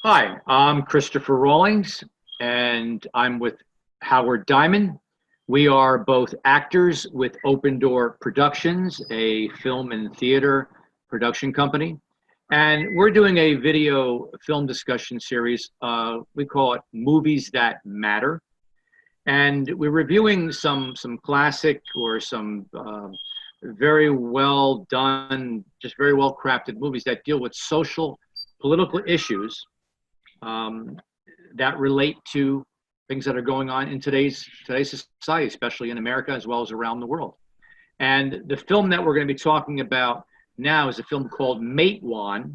Hi, I'm Christopher Rawlings, and I'm with Howard Diamond. We are both actors with Open Door Productions, a film and theater production company. And we're doing a video film discussion series. We call it Movies That Matter. And we're reviewing some classic or some very well done, just very well crafted movies that deal with social, political issues um, that relate to things that are going on in today's society, especially in America as well as around the world. And the film that we're going to be talking about now is a film called Matewan,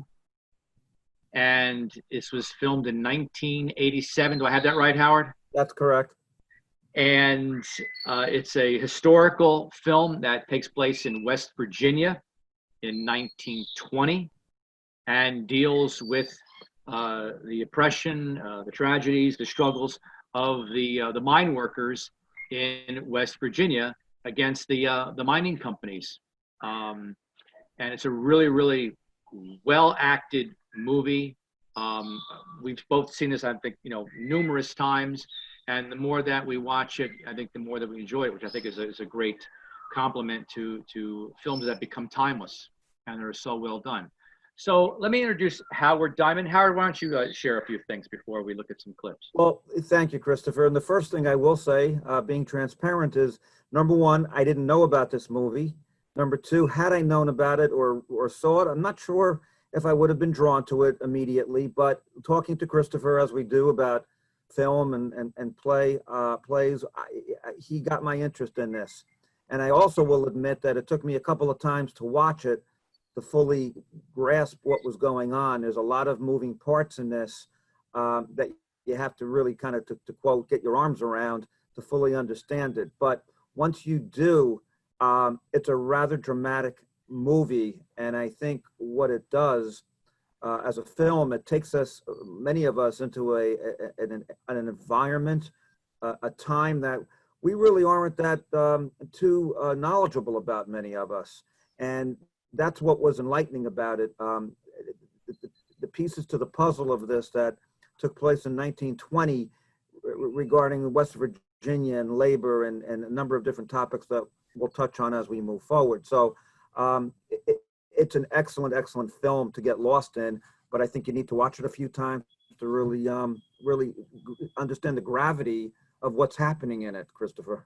and this was filmed in 1987. Do I have that right, Howard? That's correct. And it's a historical film that takes place in West Virginia in 1920 and deals with the oppression, the tragedies, the struggles of the mine workers in West Virginia against the mining companies. And it's a really well acted movie. We've both seen this, I think, numerous times. And the more that we watch it, I think the more that we enjoy it, which I think is a great compliment to films that become timeless and are so well done. So let me introduce Howard Diamond. Howard, why don't you share a few things before we look at some clips? Well, thank you, Christopher. And the first thing I will say, being transparent, is number one, I didn't know about this movie. Number two, had I known about it or saw it, I'm not sure if I would have been drawn to it immediately. But talking to Christopher, as we do about film and plays, he got my interest in this. And I also will admit that it took me a couple of times to watch it to fully grasp what was going on. There's a lot of moving parts in this that you have to really kind of, to quote, get your arms around to fully understand it. But once you do, it's a rather dramatic movie. And I think what it does as a film, it takes us, many of us, into an environment, a time that we really aren't that too knowledgeable about, many of us. And that's what was enlightening about it. The pieces to the puzzle of this that took place in 1920 regarding West Virginia and labor and a number of different topics that we'll touch on as we move forward. So it's an excellent film to get lost in, but I think you need to watch it a few times to really understand the gravity of what's happening in it, Christopher.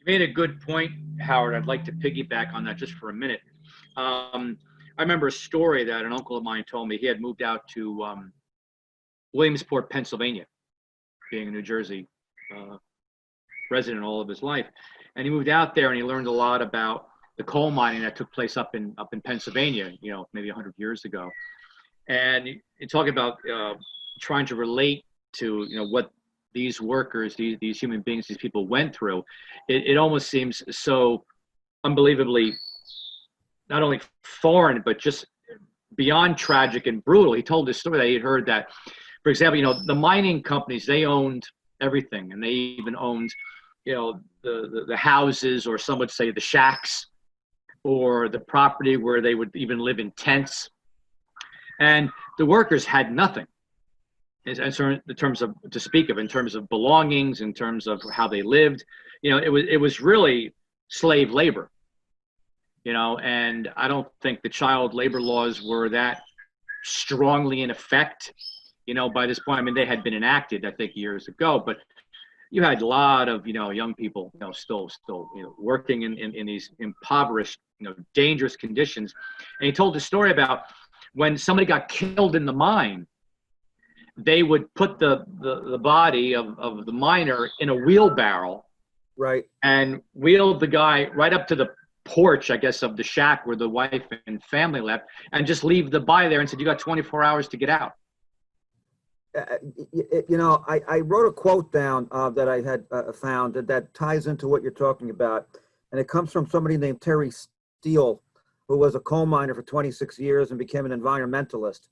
You made a good point, Howard. I'd like to piggyback on that just for a minute. I remember a story that an uncle of mine told me. He had moved out to Williamsport, Pennsylvania, being a New Jersey resident all of his life. And he moved out there and he learned a lot about the coal mining that took place up in Pennsylvania, maybe 100 years ago. And you talk about trying to relate to, what these workers, these human beings, these people went through. It almost seems so unbelievably not only foreign, but just beyond tragic and brutal. He told this story that he had heard that, for example, the mining companies, they owned everything, and they even owned, the houses, or some would say the shacks, or the property where they would even live in tents. And the workers had nothing, in terms of, to speak of, in terms of belongings, in terms of how they lived. It was really slave labor. And I don't think the child labor laws were that strongly in effect, by this point. I mean, they had been enacted, I think, years ago, but you had a lot of, young people, still, working in these impoverished, dangerous conditions. And he told the story about when somebody got killed in the mine, they would put the body of the miner in a wheelbarrow, right, and wheel the guy right up to the porch, I guess, of the shack where the wife and family left, and just leave the body there and said, "You got 24 hours to get out." I wrote a quote down that I had found that ties into what you're talking about. And it comes from somebody named Terry Steele, who was a coal miner for 26 years and became an environmentalist.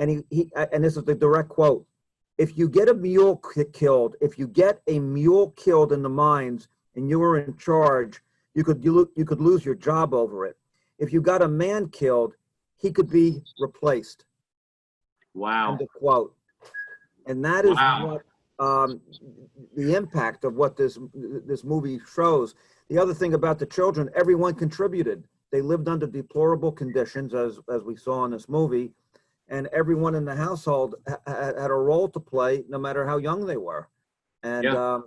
And and this is the direct quote: "If you get a mule killed, in the mines and you were in charge, you could lose your job over it. If you got a man killed, he could be replaced." Wow. End of quote. And that is Wow. what the impact of what this movie shows. The other thing about the children, everyone contributed. They lived under deplorable conditions, as we saw in this movie, and everyone in the household had a role to play, no matter how young they were. And Yeah.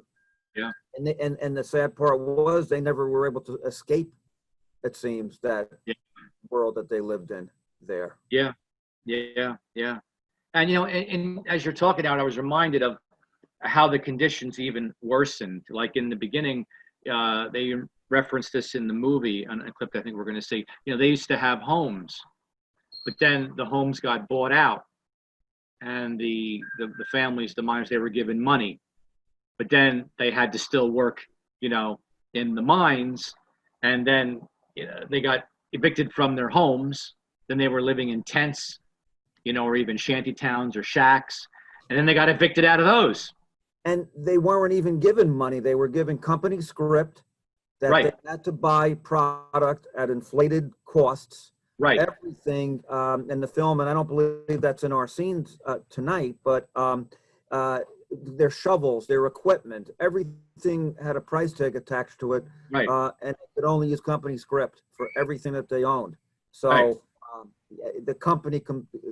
Yeah. and the sad part was they never were able to escape. It seems that Yeah. world that they lived in there. Yeah. Yeah. Yeah. And and as you're talking out, I was reminded of how the conditions even worsened. Like in the beginning, they referenced this in the movie, on a clip I think we're going to see. They used to have homes, but then the homes got bought out, and the families, the miners, they were given money, but then they had to still work, in the mines, and then they got evicted from their homes. Then they were living in tents, or even shanty towns or shacks, and then they got evicted out of those. And they weren't even given money. They were given company script that Right. they had to buy product at inflated costs. Right. Everything in the film, and I don't believe that's in our scenes tonight, but their shovels, their equipment, everything had a price tag attached to it, Right. and they could only use company script for everything that they owned. So Right. the company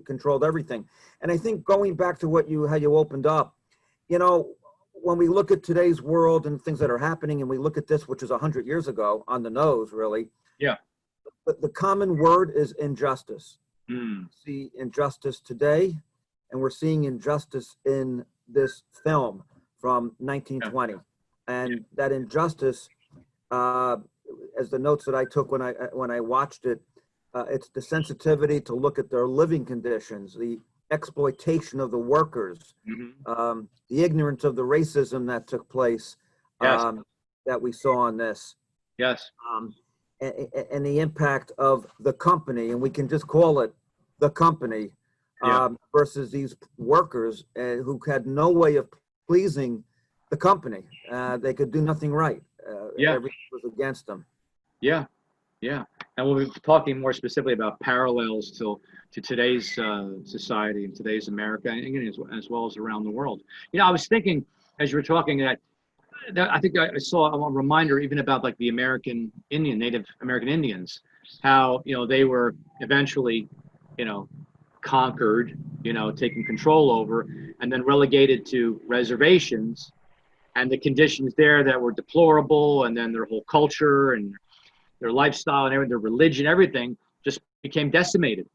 controlled everything. And I think going back to how you opened up, when we look at today's world and things that are happening, and we look at this, which is 100 years ago, on the nose, really. Yeah. The common word is injustice. Mm. See injustice today, and we're seeing injustice in this film from 1920. Yeah. And that injustice, as the notes that I took when I watched it, it's the sensitivity to look at their living conditions, the exploitation of the workers, Mm-hmm. the ignorance of the racism that took place, Yes. that we saw in this, Yes. and the impact of the company, and we can just call it the company, Yeah. versus these workers who had no way of pleasing the company. They could do nothing right. Yeah. Everything was against them. Yeah. Yeah. And we'll be talking more specifically about parallels to today's society and today's America, and again, as well as around the world. I was thinking as you were talking that I think I saw a reminder even about like the Native American Indians, how they were eventually, conquered, taken control over, and then relegated to reservations, and the conditions there that were deplorable, and then their whole culture and their lifestyle and everything, their religion, everything just became decimated.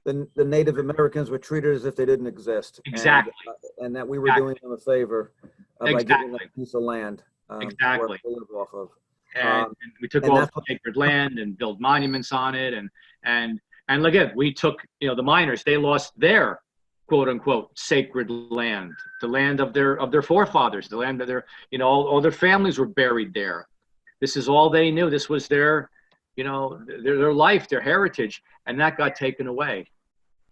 The Native Americans were treated as if they didn't exist. Exactly. And that we were doing them a favor by giving them a piece of land Exactly. to live off of. And we took all the sacred land and built monuments on it, and look at, we took, the miners, they lost their quote unquote sacred land, the land of their forefathers, the land of their, all their families were buried there. This is all they knew. This was their life, their heritage, and that got taken away.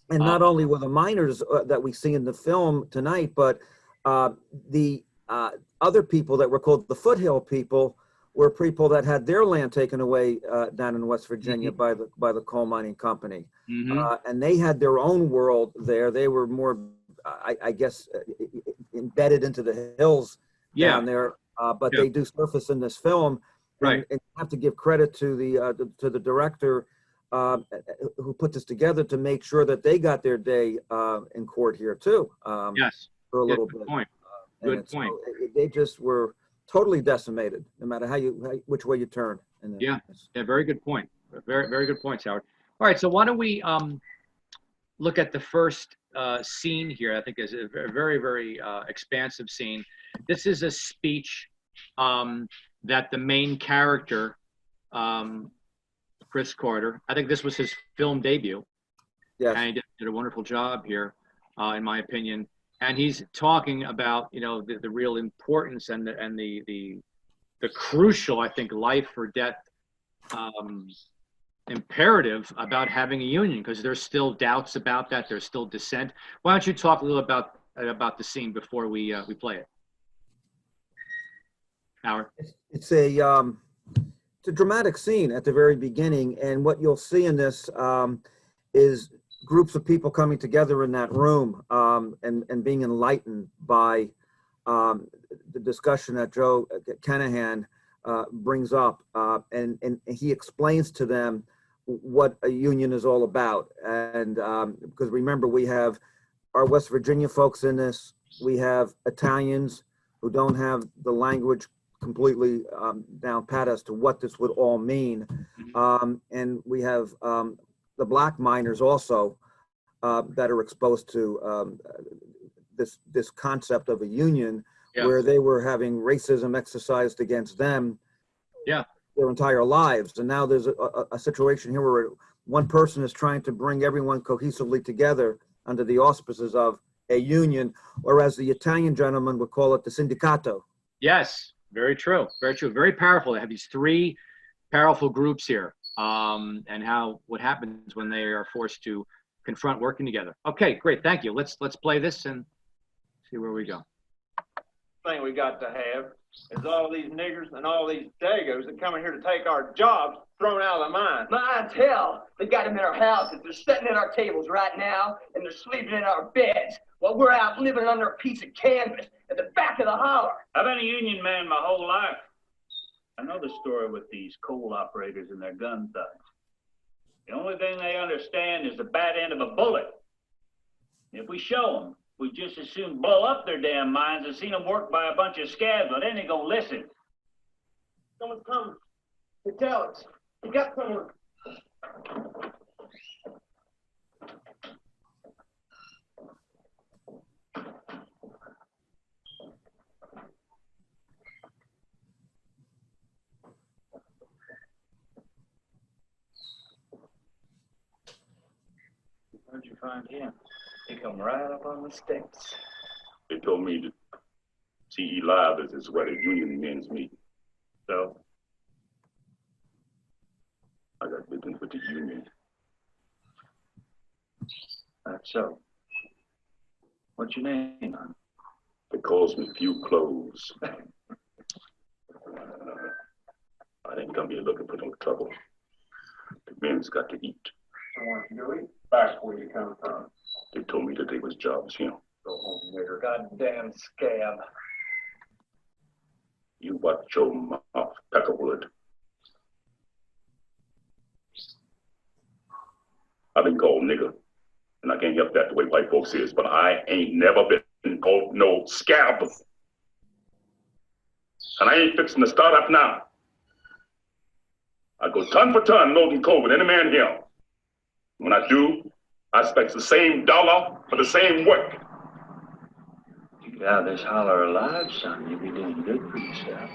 And not only were the miners that we see in the film tonight, but the other people that were called the foothill people were people that had their land taken away down in West Virginia Mm-hmm. by the coal mining company. Mm-hmm. And they had their own world there. They were more, I guess, embedded into the hills down there. But they do surface in this film. Right. And you have to give credit to the director who put this together to make sure that they got their day in court here too. Yes. For a little good bit. Point. Good point. So they just were totally decimated, no matter which way you turn. Yeah. Very good point. Very, very good points, Howard. All right. So why don't we look at the first scene here? I think is a very, very expansive scene. This is a speech that the main character, Chris Carter, I think this was his film debut. Yes. And he did a wonderful job here, in my opinion. And he's talking about, the real importance and the crucial, I think, life or death imperative about having a union, because there's still doubts about that. There's still dissent. Why don't you talk a little about the scene before we play it, Howard? It's a dramatic scene at the very beginning, and what you'll see in this is groups of people coming together in that room, and being enlightened by the discussion that Joe Kenahan brings up, and he explains to them what a union is all about. And because remember, we have our West Virginia folks in this, we have Italians who don't have the language completely down pat as to what this would all mean, and we have the black miners also that are exposed to this concept of a union, where they were having racism exercised against them their entire lives. And now there's a situation here where one person is trying to bring everyone cohesively together under the auspices of a union, or as the Italian gentleman would call it, the sindacato. Yes, very true, very true, very powerful. They have these three powerful groups here, and what happens when they are forced to confront working together. Okay, great, thank you. Let's play this and see where we go. Thing we got to have is all these niggers and all these dagos that come in here to take our jobs thrown out of the mine. Mine's hell. They got them in our houses. They're sitting at our tables right now, and they're sleeping in our beds while we're out living under a piece of canvas at the back of the holler. I've been a union man my whole life. I know the story with these coal operators and their gun thugs. The only thing they understand is the bad end of a bullet. If we show them, we just as soon blow up their damn mines as see them work by a bunch of scabs, but then they gonna listen. Someone's coming. They tell us. We got someone. Where'd you find him? He come right up on the steps. They told me that CE Live is where the union men's meet. So, I got business with the union. that's so. What's your name, hon? They calls me Few Clothes. I didn't come here looking for no trouble. The men's got to eat. Back where you come from. They told me that they was jobs here. Go home, nigger. Goddamn scab. You watch your mouth, Peckerwood. I've been called nigger, and I can't help that the way white folks is, but I ain't never been called no scab. And I ain't fixing to start up now. I go ton for ton loading coal with any man here. When I do, I expect the same dollar for the same work. You get out of this holler alive, son, you'll be doing good for yourself.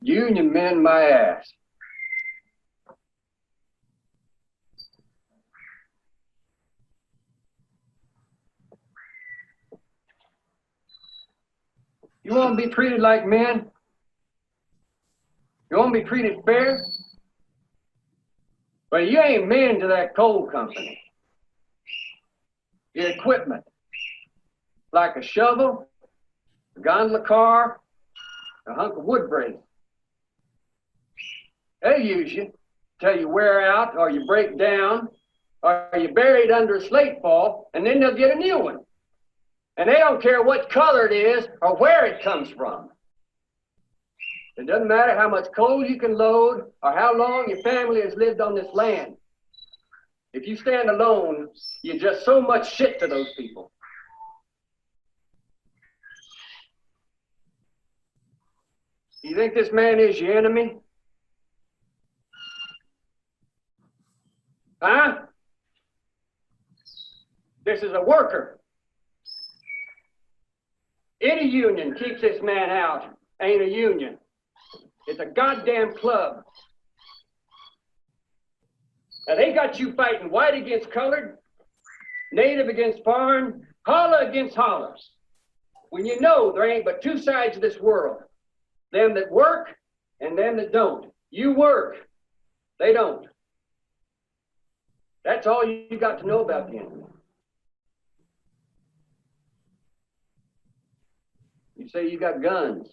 Union men, my ass. You want to be treated like men? You want to be treated fair? Well, you ain't men to that coal company. Your equipment, like a shovel, a gondola car, a hunk of wood brace. They'll use you till you wear out or you break down or you're buried under a slate fall, and then they'll get a new one. And they don't care what color it is or where it comes from. It doesn't matter how much coal you can load or how long your family has lived on this land. If you stand alone, you're just so much shit to those people. You think this man is your enemy? Huh? This is a worker. Any union keeps this man out ain't a union. It's a goddamn club. Now they got you fighting white against colored, native against foreign, holler against hollers. When you know there ain't but two sides of this world. Them that work and them that don't. You work, they don't. That's all you got to know about the enemy. You say you got guns.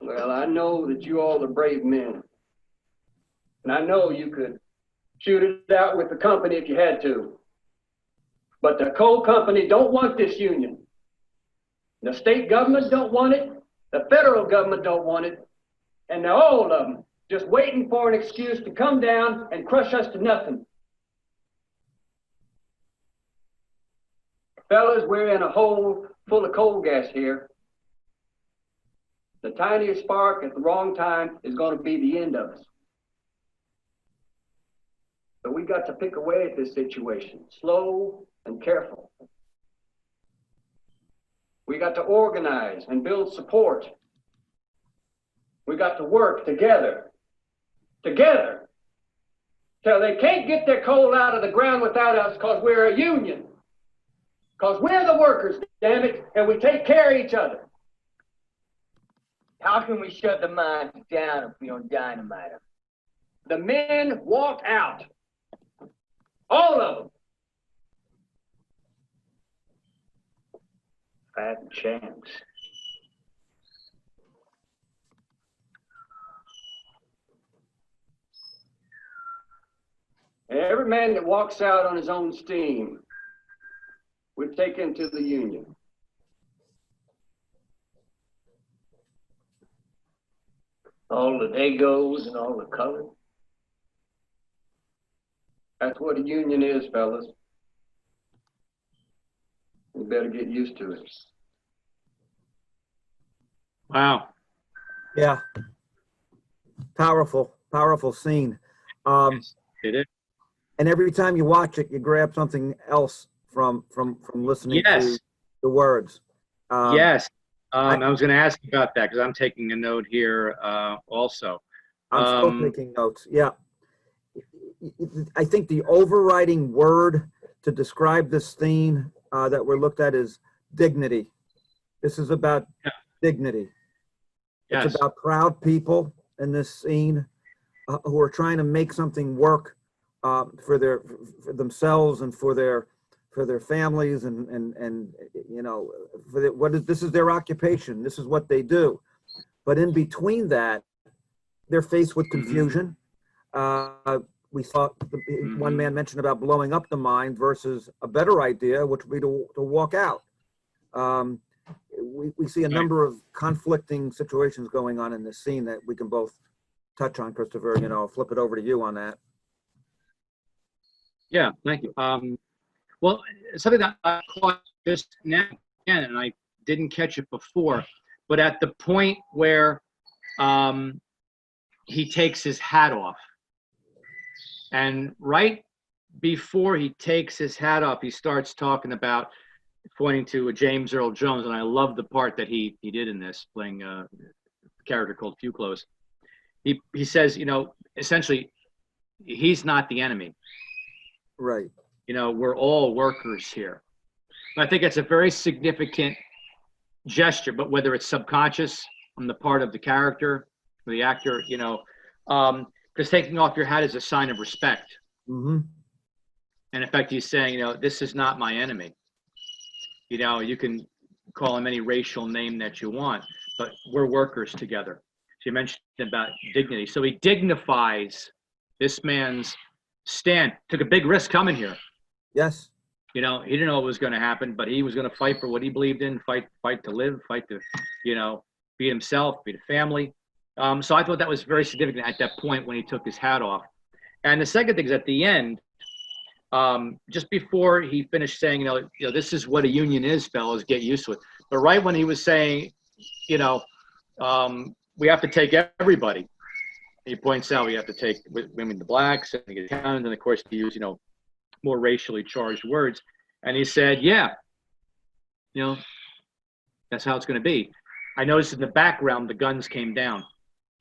Well, I know that you all are brave men. And I know you could shoot it out with the company if you had to. But the coal company don't want this union. The state government don't want it. The federal government don't want it. And they're all of them just waiting for an excuse to come down and crush us to nothing. Fellas, we're in a hole full of coal gas here. The tiniest spark at the wrong time is going to be the end of us. But we got to pick away at this situation, slow and careful. We got to organize and build support. We got to work together, till they can't get their coal out of the ground without us, because we're a union. Because we're the workers, damn it, and we take care of each other. How can we shut the mines down if we don't dynamite them? The men walk out. All of them. Fat chance. Every man that walks out on his own steam, we take into the union. All the Dagos and all the color. That's what a union is, fellas. You better get used to it. Wow. Yeah. Powerful, powerful scene. It is. And every time you watch it, you grab something else from listening to the words. Yes. I was going to ask you about that because I'm taking a note here also. I'm still taking notes. Yeah. I think the overriding word to describe this scene that we're looked at is dignity. This is about dignity. Yes. It's about proud people in this scene who are trying to make something work for themselves and for their families and you know, this is their occupation. This is what they do. But in between that, they're faced with confusion. We saw one man mention about blowing up the mine versus a better idea, which would be to walk out. We see a number of conflicting situations going on in this scene that we can both touch on, Christopher. You know, I'll flip it over to you on that. Yeah, thank you. Well, something that I caught just now again, and I didn't catch it before, but at the point where he takes his hat off, and right before he takes his hat off, he starts talking about pointing to James Earl Jones, and I love the part that he did in this, playing a character called Few Clothes. He says, you know, essentially, he's not the enemy. Right. You know, we're all workers here. And I think it's a very significant gesture, but whether it's subconscious on the part of the character or the actor, you know, because taking off your hat is a sign of respect. Mm-hmm. And in fact, he's saying, you know, this is not my enemy. You know, you can call him any racial name that you want, but we're workers together. So you mentioned about dignity. So he dignifies this man's stand. Took a big risk coming here. Yes. You know, he didn't know what was going to happen, but he was going to fight for what he believed in, fight to live, fight to, you know, be himself, be the family. So I thought that was very significant at that point when he took his hat off. And the second thing is at the end, just before he finished saying, you know, this is what a union is, fellas, get used to it. But right when he was saying, you know, we have to take everybody. He points out we have to take women, the blacks, and the Italians, and of course he used, you know, more racially charged words. And he said, yeah, you know, that's how it's going to be. I noticed in the background, the guns came down.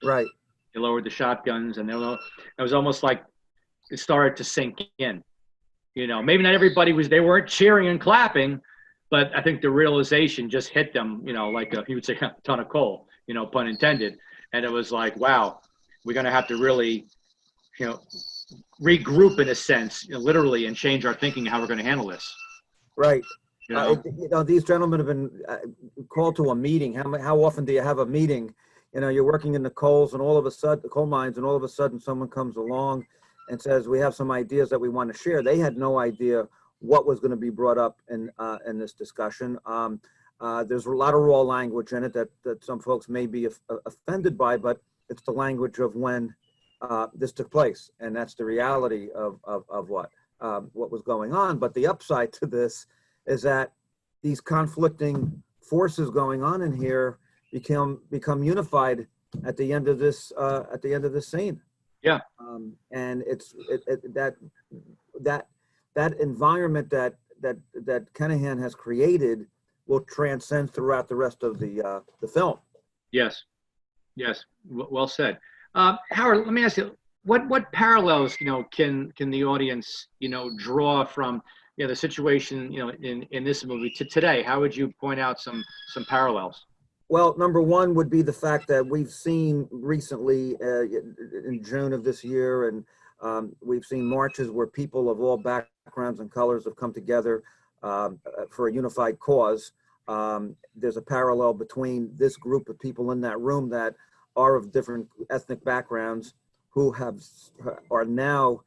Right. They lowered the shotguns, and it was almost like it started to sink in. You know, maybe not everybody they weren't cheering and clapping, but I think the realization just hit them, you know, like he would say a ton of coal, you know, pun intended. And it was like, wow, we're going to have to really, you know, regroup in a sense, you know, literally, and change our thinking how we're going to handle this. Right. You know? You know, these gentlemen have been called to a meeting. How often do you have a meeting? you're working in the coals and all of a sudden, the coal mines, and all of a sudden someone comes along and says, we have some ideas that we want to share. They had no idea what was going to be brought up in this discussion. There's a lot of raw language in it that some folks may be offended by, but it's the language of when this took place, and that's the reality of what was going on. But the upside to this is that these conflicting forces going on in here become unified at the end of this scene. Yeah. And it's that environment that Kenahan has created will transcend throughout the rest of the film. Yes. Well said. Howard, let me ask you, what parallels, can the audience, draw from, the situation, in this movie to today? How would you point out some parallels? Well, number one would be the fact that we've seen recently in June of this year, and we've seen marches where people of all backgrounds and colors have come together for a unified cause. There's a parallel between this group of people in that room that are of different ethnic backgrounds who are now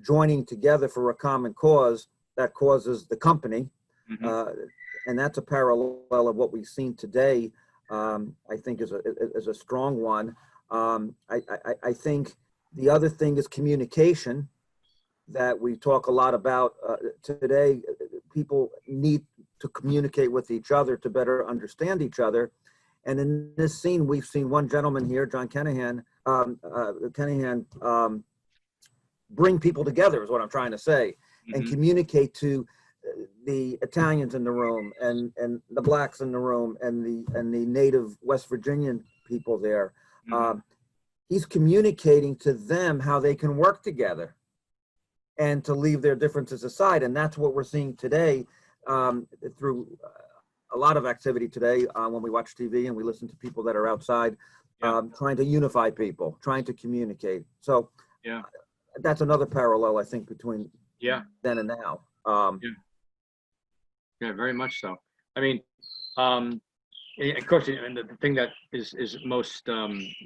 joining together for a common cause that causes the company. Mm-hmm. And that's a parallel of what we've seen today. I think is a strong one. I think the other thing is communication that we talk a lot about today. People need to communicate with each other to better understand each other. And in this scene, we've seen one gentleman here, John Kenahan, bring people together is what I'm trying to say, and communicate to the Italians in the room and the blacks in the room and the native West Virginian people there. He's communicating to them how they can work together and to leave their differences aside. And that's what we're seeing today through a lot of activity today when we watch TV and we listen to people that are outside trying to unify people, trying to communicate. So that's another parallel, I think, between then and now. Yeah, very much so. I mean, of course, and the thing that is most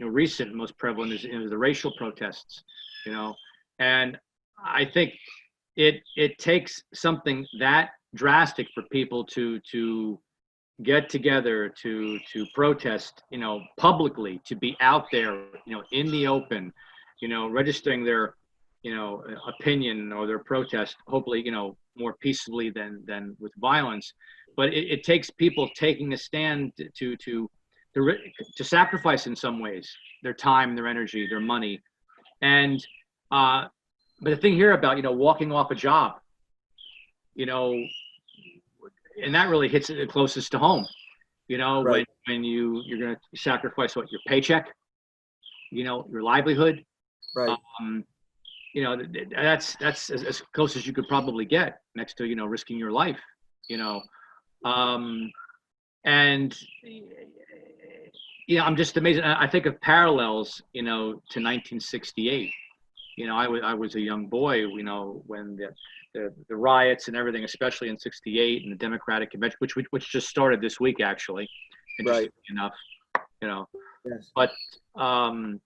recent, most prevalent is the racial protests, and I think it takes something that drastic for people to get together to protest, publicly, to be out there, in the open, registering their opinion or their protest, hopefully, more peacefully than with violence. But it takes people taking a stand to sacrifice in some ways their time, their energy, their money. And but the thing here about walking off a job, and that really hits it closest to home, Right. when you're going to sacrifice your paycheck, your livelihood. Right. That's as close as you could probably get next to risking your life, and I'm just amazed. I think of parallels to 1968. I was a young boy, when the riots and everything, especially in '68, and the Democratic Convention, which just started this week, actually, interestingly enough, Yes. but and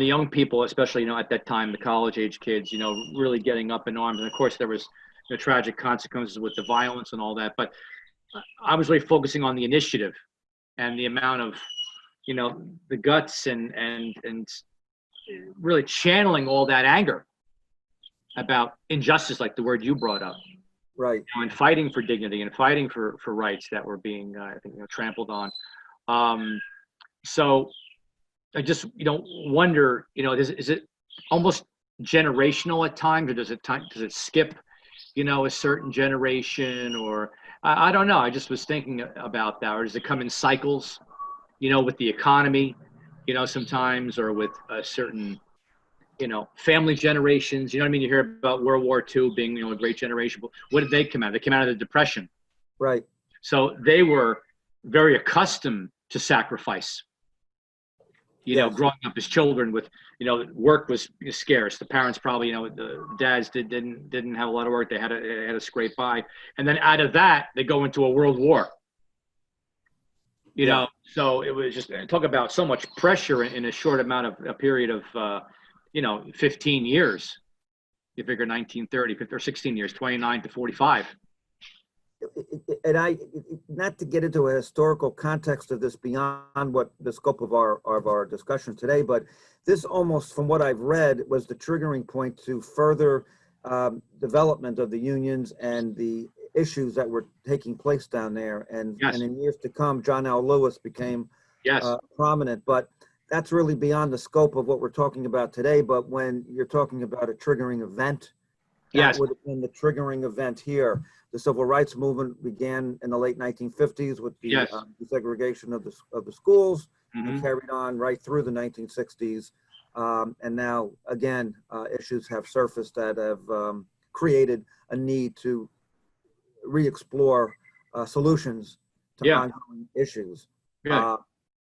the young people, especially, at that time, the college age kids, really getting up in arms. And of course there was tragic consequences with the violence and all that. But I was really focusing on the initiative and the amount of, the guts and really channeling all that anger about injustice, like the word you brought up. Right. And fighting for dignity and fighting for rights that were being, I think, trampled on. So I just, wonder, is it almost generational at times, or does it skip, a certain generation, or I don't know. I just was thinking about that. Or does it come in cycles, with the economy, sometimes, or with a certain, family generations. You know what I mean? You hear about World War II being, a great generation. But what did they come out of? They came out of the Depression. Right. So they were very accustomed to sacrifice. Growing up as children with, work was scarce. The parents probably, the dads didn't have a lot of work. They had to scrape by. And then out of that, they go into a world war. You Yeah. know, so it was just talk about so much pressure in a short amount of a period of 15 years. You figure 1930, 15 or 16 years, 29 to 45. And not to get into a historical context of this beyond what the scope of our discussion today, but this almost, from what I've read, was the triggering point to further development of the unions and the issues that were taking place down there. And Yes. and in years to come, John L. Lewis became Yes. prominent, but that's really beyond the scope of what we're talking about today. But when you're talking about a triggering event, that Yes. would have been the triggering event here. The civil rights movement began in the late 1950s with the Yes. desegregation of the schools, and Mhm. carried on right through the 1960s. And now, again, issues have surfaced that have created a need to re-explore solutions to Yeah. ongoing issues. Yeah.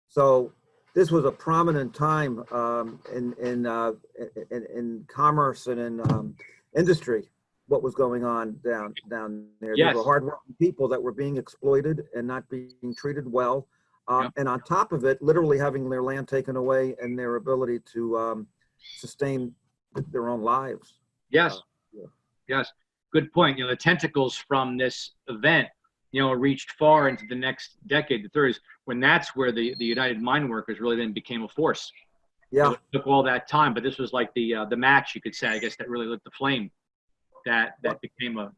So this was a prominent time in commerce and in industry. What was going on down there? Yes. There were hardworking people that were being exploited and not being treated well, Yep. and on top of it, literally having their land taken away and their ability to sustain their own lives. Yes. Yeah. Yes. Good point. The tentacles from this event, reached far into the next decade, the 30s, when that's where the United Mine Workers really then became a force. Yeah. It took all that time, but this was like the match, you could say, I guess, that really lit the flame that became a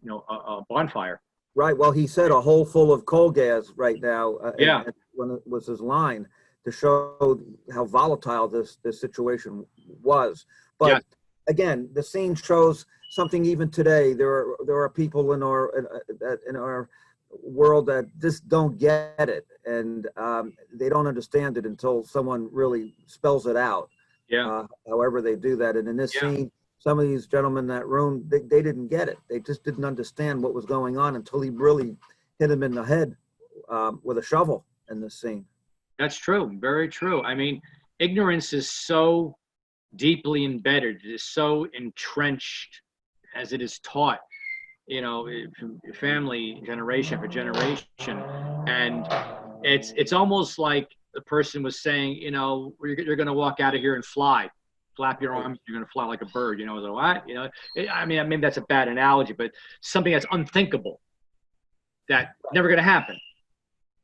bonfire. Right. Well, he said a hole full of coal gas right now. Yeah. When it was his line to show how volatile this situation was. But Yeah. again, the scene shows something even today. There are people in our world that just don't get it, and they don't understand it until someone really spells it out. Yeah. However they do that. And in this Yeah. scene, some of these gentlemen in that room, they didn't get it. They just didn't understand what was going on until he really hit him in the head with a shovel in this scene. That's true. Very true. I mean, ignorance is so deeply embedded, it is so entrenched as it is taught, from family generation for generation. And it's almost like the person was saying, you're going to walk out of here and fly, flap your arms, you're going to fly like a bird, so what, I mean, maybe that's a bad analogy, but something that's unthinkable, that never going to happen.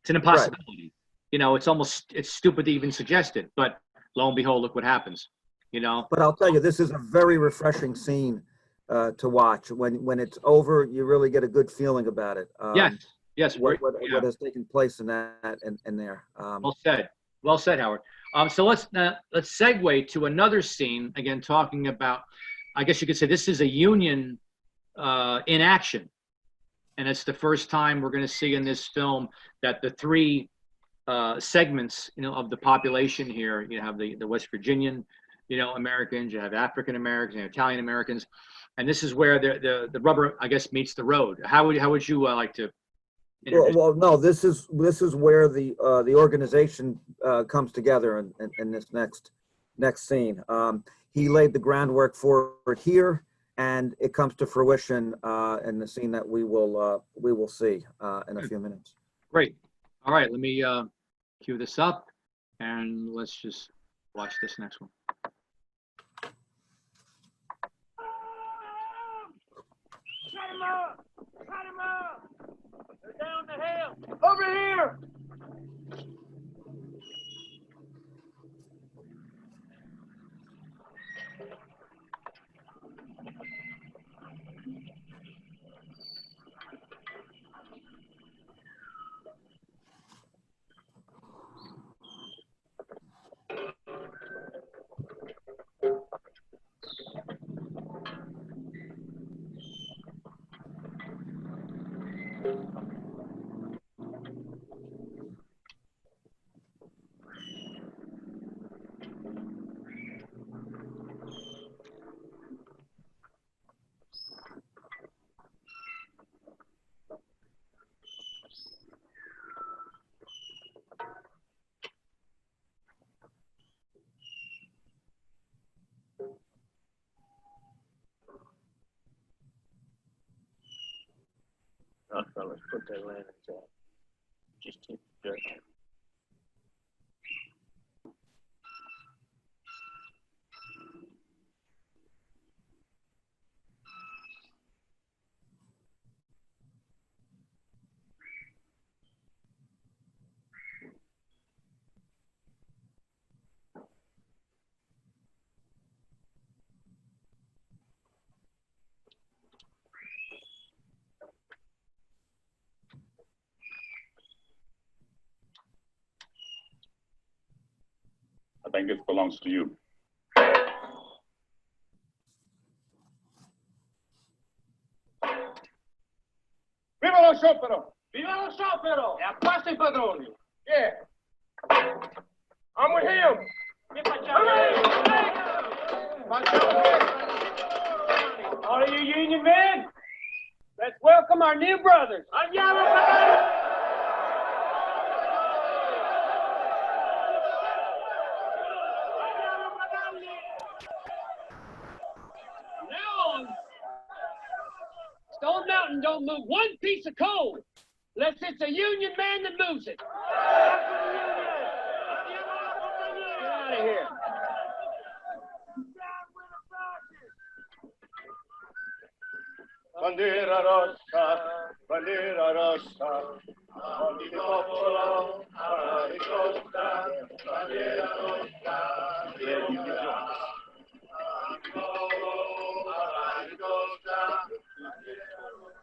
It's an impossibility. It's stupid to even suggest it, but lo and behold, look what happens, But I'll tell you, this is a very refreshing scene to watch. When it's over, you really get a good feeling about it. Yes. What Yeah. has taken place in that and there. Well said, Howard. So let's segue to another scene, again, talking about, I guess you could say this is a union in action. And it's the first time we're going to see in this film that the three segments, of the population here, you have the West Virginian, Americans, you have African Americans, Italian Americans, and this is where the rubber, I guess, meets the road. How would you like to introduce? Well, no, this is where the organization comes together in this next scene. He laid the groundwork for it here, and it comes to fruition in the scene that we will see in a few minutes. Great. All right, let me cue this up, and let's just watch this next one. Shut him up! Shut him up! They're down the hill! Over here! Now, fellas, put that lanterns out. Just take the dirt. think this belongs to you. Viva lo sciopero! Viva lo sciopero! E abbassa i padroni! Yeah. I'm with him! All you union men, let's welcome our new brothers. Now on, Stone Mountain don't move one piece of coal unless it's a union man that moves it. Get out of here. Bandera rossa, bandera rossa, ogni popolo alla risposta, bandera rossa, ogni popolo alla risposta, bandera rossa,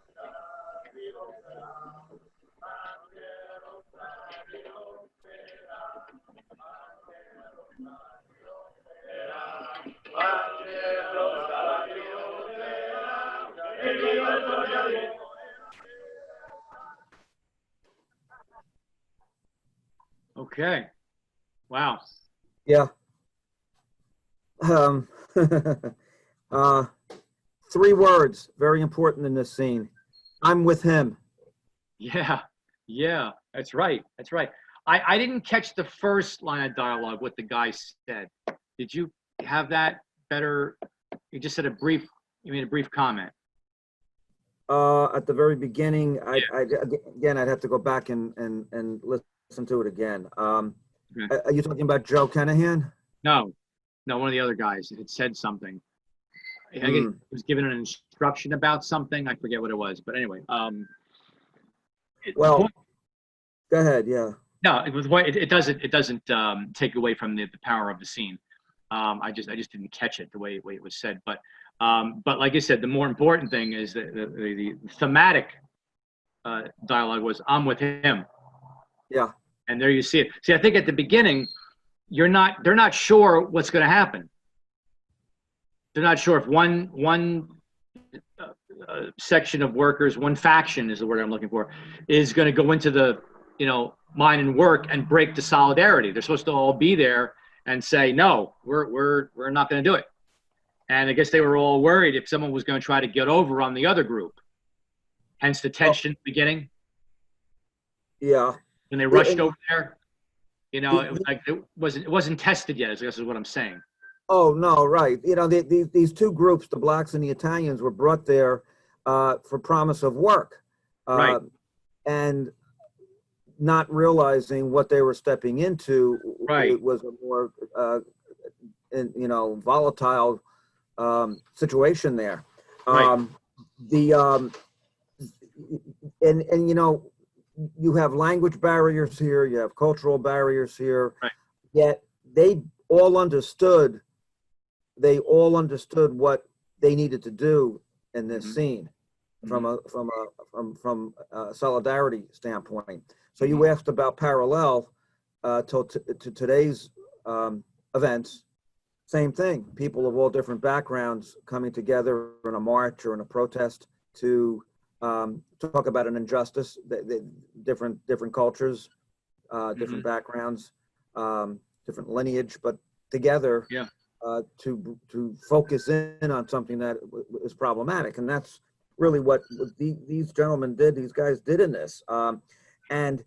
Okay. Wow. Yeah. Three words, very important in this scene. I'm with him. Yeah. Yeah. That's right. That's right. I didn't catch the first line of dialogue, what the guy said. Did you have that better? You just said you made a brief comment. At the very beginning, again, I'd have to go back and listen to it again. Okay. Are you talking about Joe Kenahan? No, one of the other guys had said something. I guess he was given an instruction about something. I forget what it was, but anyway. Well, go ahead. Yeah. No, it doesn't take away from the power of the scene. I just didn't catch it the way it was said. But like I said, the more important thing is the thematic dialogue was I'm with him. Yeah. And there you see it. See, I think at the beginning, they're not sure what's going to happen. They're not sure if one section of workers, one faction is the word I'm looking for, is going to go into the mine and work and break the solidarity. They're supposed to all be there and say, no, we're not going to do it. And I guess they were all worried if someone was going to try to get over on the other group. Hence the tension at the beginning. Yeah. When they rushed over there, it was like it wasn't tested yet, I guess is what I'm saying. Oh, no, right. These two groups, the blacks and the Italians, were brought there for promise of work. Right. And not realizing what they were stepping into, right. It was a more, volatile situation there. Right. You have language barriers here, you have cultural barriers here, right. Yet they all understood what they needed to do in this scene from a solidarity standpoint. So you asked about parallel to today's events. Same thing. People of all different backgrounds coming together in a march or in a protest to talk about an injustice. Different cultures, different backgrounds, different lineage, but together to focus in on something that is problematic, and that's really what these gentlemen did. These guys did in this. And,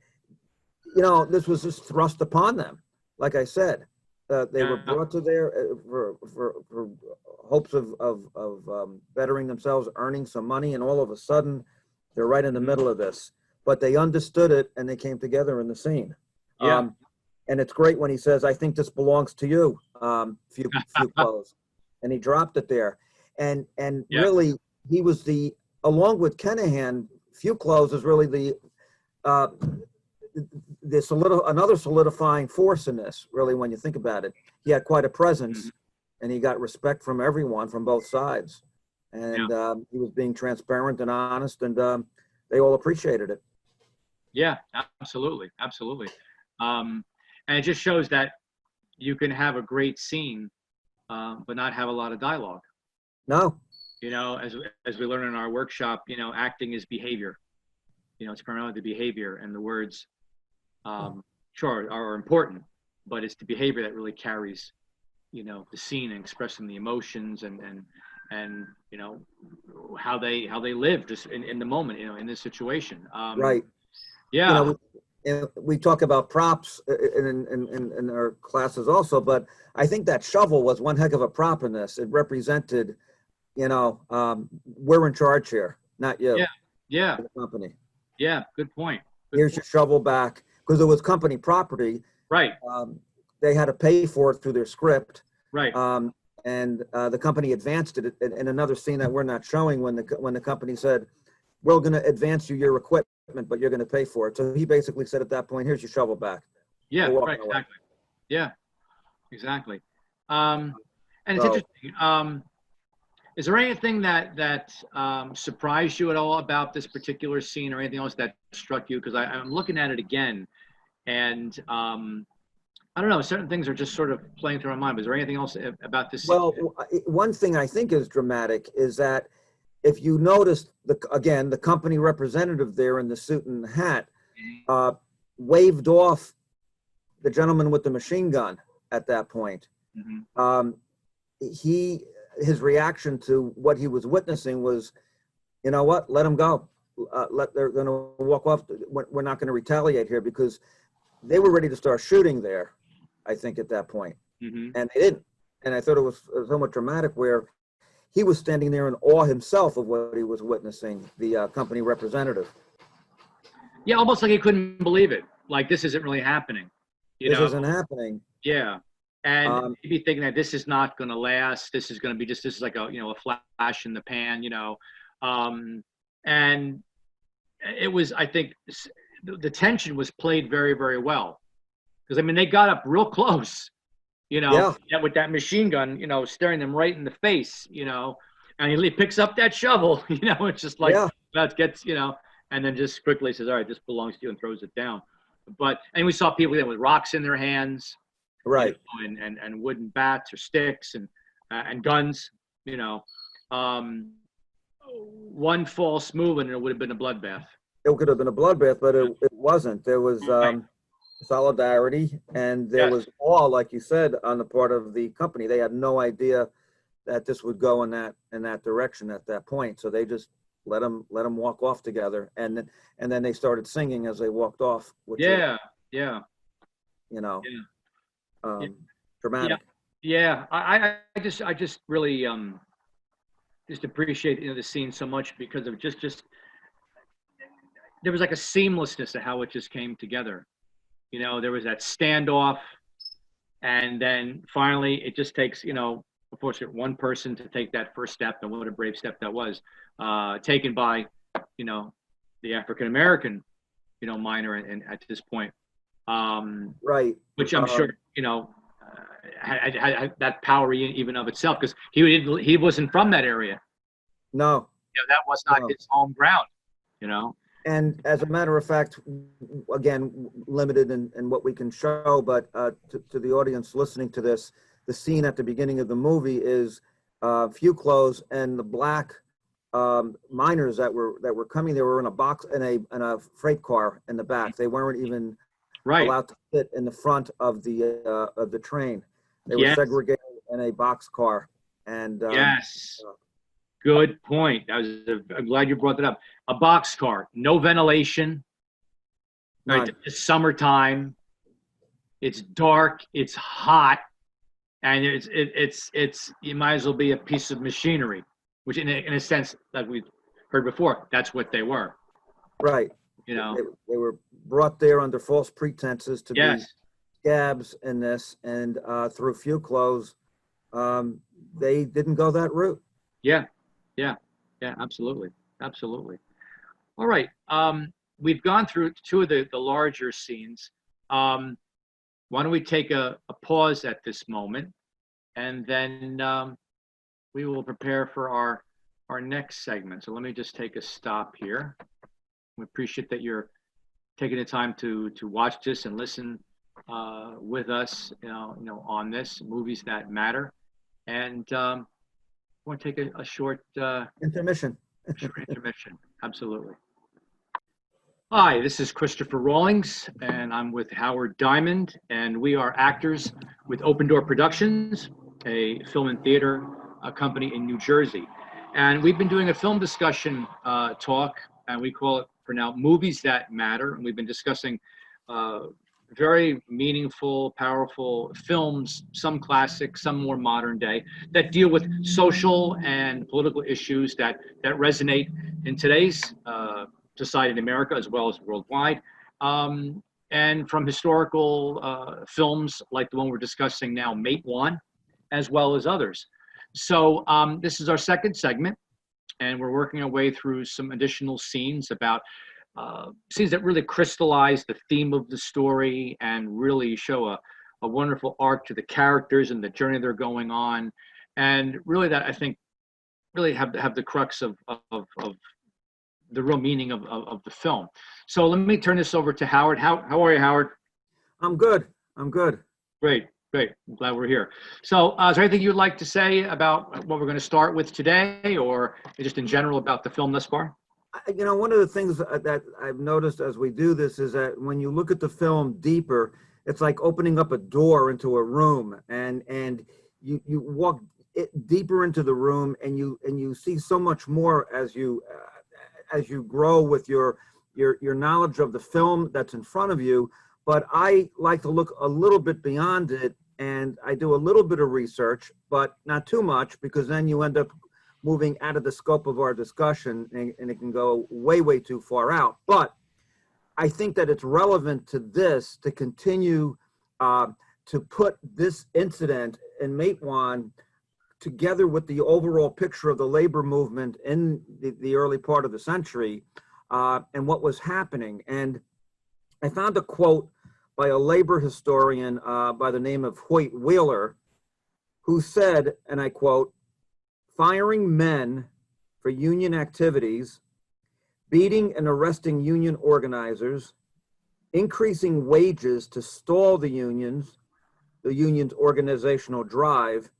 this was just thrust upon them. Like I said, they were brought to there for hopes of bettering themselves, earning some money, and all of a sudden, they're right in the middle of this. But they understood it, and they came together in the scene. Yeah. And it's great when he says, "I think this belongs to you, few clothes," and he dropped it there. And really, he was along with Kenahan, few clothes is really another solidifying force in this, really, when you think about it. He had quite a presence, and he got respect from everyone, from both sides. And he was being transparent and honest, and they all appreciated it. Yeah, absolutely. And it just shows that you can have a great scene, but not have a lot of dialogue. No. You know, as we learn in our workshop, you know, acting is behavior. You know, it's primarily the behavior, and the words, sure, are important, but it's the behavior that really carries, you know, the scene and expressing the emotions and you know how they live just in the moment, you know, in this situation. Right. Yeah. You know, we talk about props in our classes also, but I think that shovel was one heck of a prop in this. It represented, you know, we're in charge here, not you. Yeah. Yeah. The company. Yeah. Good point. Here's your shovel back, because it was company property. Right. They had to pay for it through their script. Right. And the company advanced it in another scene that we're not showing, when the company said, we're going to advance you your equipment, but you're going to pay for it. So he basically said at that point, here's your shovel back. Yeah. We're Right. walking away. Exactly. Yeah. Exactly. And it's So- interesting. Is there anything that surprised you at all about this particular scene, or anything else that struck you? Because I'm looking at it again, and I don't know, certain things are just sort of playing through my mind. But is there anything else about this scene? Well, one thing I think is dramatic is that if you notice, the company representative there in the suit and hat waved off the gentleman with the machine gun at that point. Mm-hmm. His reaction to what he was witnessing was, you know what, let him go. They're going to walk off. We're not going to retaliate here, because they were ready to start shooting there, I think, at that point. Mm-hmm. And they didn't. And I thought it was somewhat dramatic, where he was standing there in awe himself of what he was witnessing, the company representative. Yeah, almost like he couldn't believe it. Like, this isn't really happening. This isn't happening. Yeah. And he'd be thinking that this is not going to last. This is going to be this is like a flash in the pan, you know. And it was, I think, the tension was played very, very well. Because, I mean, they got up real close, you know, with that machine gun, you know, staring them right in the face, you know. And he picks up that shovel, you know, it's just like, that gets, you know, and then just quickly says, all right, this belongs to you, and throws it down. And we saw people there with rocks in their hands. Right. You know, and wooden bats or sticks and guns, you know. One false move and it would have been a bloodbath. It could have been a bloodbath, but it wasn't. There was solidarity, and there was awe, like you said, on the part of the company. They had no idea that this would go in that direction at that point. So they just let them walk off together, and then they started singing as they walked off. Which is, you know. Dramatic. Yeah. I just really just appreciate, you know, the scene so much, because of just there was like a seamlessness to how it just came together. You know, there was that standoff, and then finally it just takes, you know, unfortunately, one person to take that first step, and what a brave step that was, taken by, you know, the African American, you know, miner, and at this point. Right. Which I'm sure, you know, had that power even of itself, because he wasn't from that area. No. You know, that was not his home ground, you know. And as a matter of fact, again, limited in what we can show, but to the audience listening to this, the scene at the beginning of the movie is few clothes, and the black miners that were coming, they were in a box, in a freight car in the back. They weren't even allowed to sit in the front of the train. They were segregated in a box car. And good point. I'm glad you brought that up. A box car, no ventilation. Right, it's summertime. It's dark. It's hot, and it's you might as well be a piece of machinery, which in a sense, like we've heard before, that's what they were. Right. You know, they were brought there under false pretenses to be scabs in this, and through few clothes, they didn't go that route. Yeah, absolutely. All right, we've gone through two of the larger scenes. Why don't we take a pause at this moment, and then we will prepare for our next segment. So let me just take a stop here. We appreciate that you're taking the time to watch this and listen with us, on this Movies That Matter. And I want to take a short Intermission. intermission. Absolutely. Hi, this is Christopher Rawlings, and I'm with Howard Diamond, and we are actors with Open Door Productions, a film and theater company in New Jersey. And we've been doing a film discussion talk, and we call it for now Movies That Matter. And we've been discussing very meaningful, powerful films, some classic, some more modern day, that deal with social and political issues that resonate in today's society in America as well as worldwide. And from historical films like the one we're discussing now, Matewan, as well as others. So this is our second segment, and we're working our way through some additional scenes about scenes that really crystallize the theme of the story and really show a wonderful arc to the characters and the journey they're going on. And really that, I think, really have the crux of the real meaning of the film. So let me turn this over to Howard. How are you, Howard? I'm good. I'm good. Great. I'm glad we're here. So is there anything you'd like to say about what we're going to start with today, or just in general about the film thus far? One of the things that I've noticed as we do this is that when you look at the film deeper, it's like opening up a door into a room, and you walk deeper into the room, and you see so much more as you grow with your knowledge of the film that's in front of you. But I like to look a little bit beyond it, and I do a little bit of research, but not too much, because then you end up moving out of the scope of our discussion, and it can go way too far out. But I think that it's relevant to this to continue to put this incident in Matewan together with the overall picture of the labor movement in the early part of the century and what was happening. And I found a quote by a labor historian by the name of Hoyt Wheeler, who said, and I quote, "Firing men for union activities, beating and arresting union organizers, increasing wages to stall the union's organizational drive,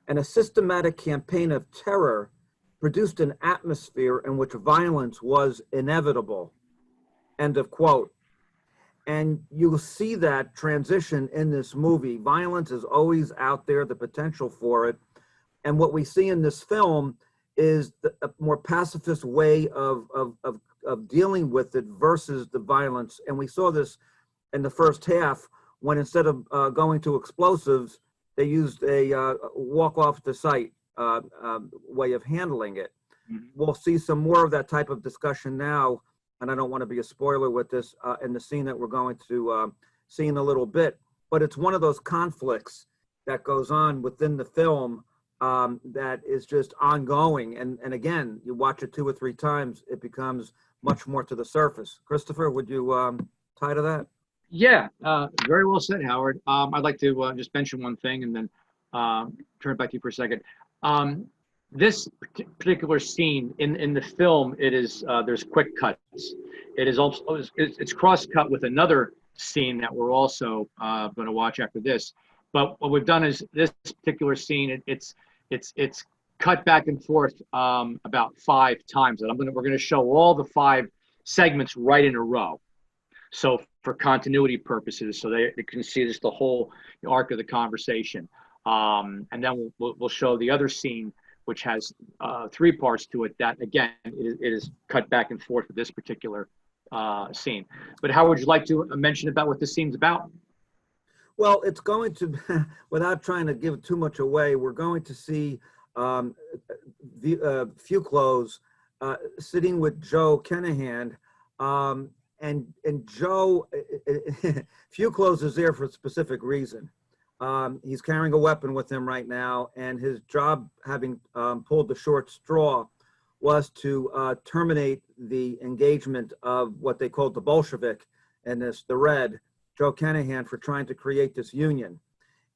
and a systematic campaign of terror produced an atmosphere in which violence was inevitable." End of quote. And you'll see that transition in this movie. Violence is always out there, the potential for it. And what we see in this film is a more pacifist way of dealing with it versus the violence. And we saw this in the first half, when instead of going to explosives, they used a walk off the site way of handling it. Mm-hmm. We'll see some more of that type of discussion now, and I don't want to be a spoiler with this in the scene that we're going to see in a little bit. But it's one of those conflicts that goes on within the film that is just ongoing. And again, you watch it 2 or 3 times, it becomes much more to the surface. Christopher, would you tie to that? Yeah, very well said, Howard. I'd like to just mention one thing and then turn it back to you for a second. This particular scene in the film, it is there's quick cuts. It is also it's cross cut with another scene that we're also going to watch after this. But what we've done is this particular scene, it's cut back and forth about 5 times, and we're going to show all the 5 segments right in a row. So for continuity purposes, so they can see just the whole arc of the conversation. And then we'll show the other scene, which has 3 parts to it, that again, it is cut back and forth with this particular scene. But how would you like to mention about what this scene's about? Well, it's going to, without trying to give too much away, we're going to see Fuclos sitting with Joe Kenahan, and Joe, Fuclos is there for a specific reason. He's carrying a weapon with him right now, and his job, having pulled the short straw, was to terminate the engagement of what they called the Bolshevik, and the Red, Joe Kenahan, for trying to create this union.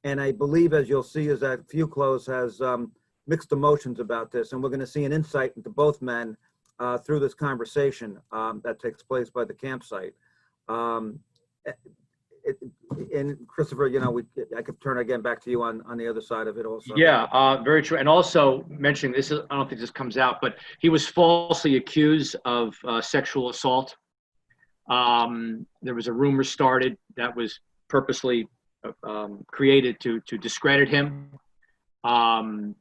And I believe, as you'll see, is that Fuclos has mixed emotions about this, and we're going to see an insight into both men through this conversation that takes place by the campsite. and Christopher, you know, I could turn again back to you on the other side of it also. Yeah, very true. And also mentioning this, I don't think this comes out, but he was falsely accused of sexual assault. There was a rumor started that was purposely created to discredit him. You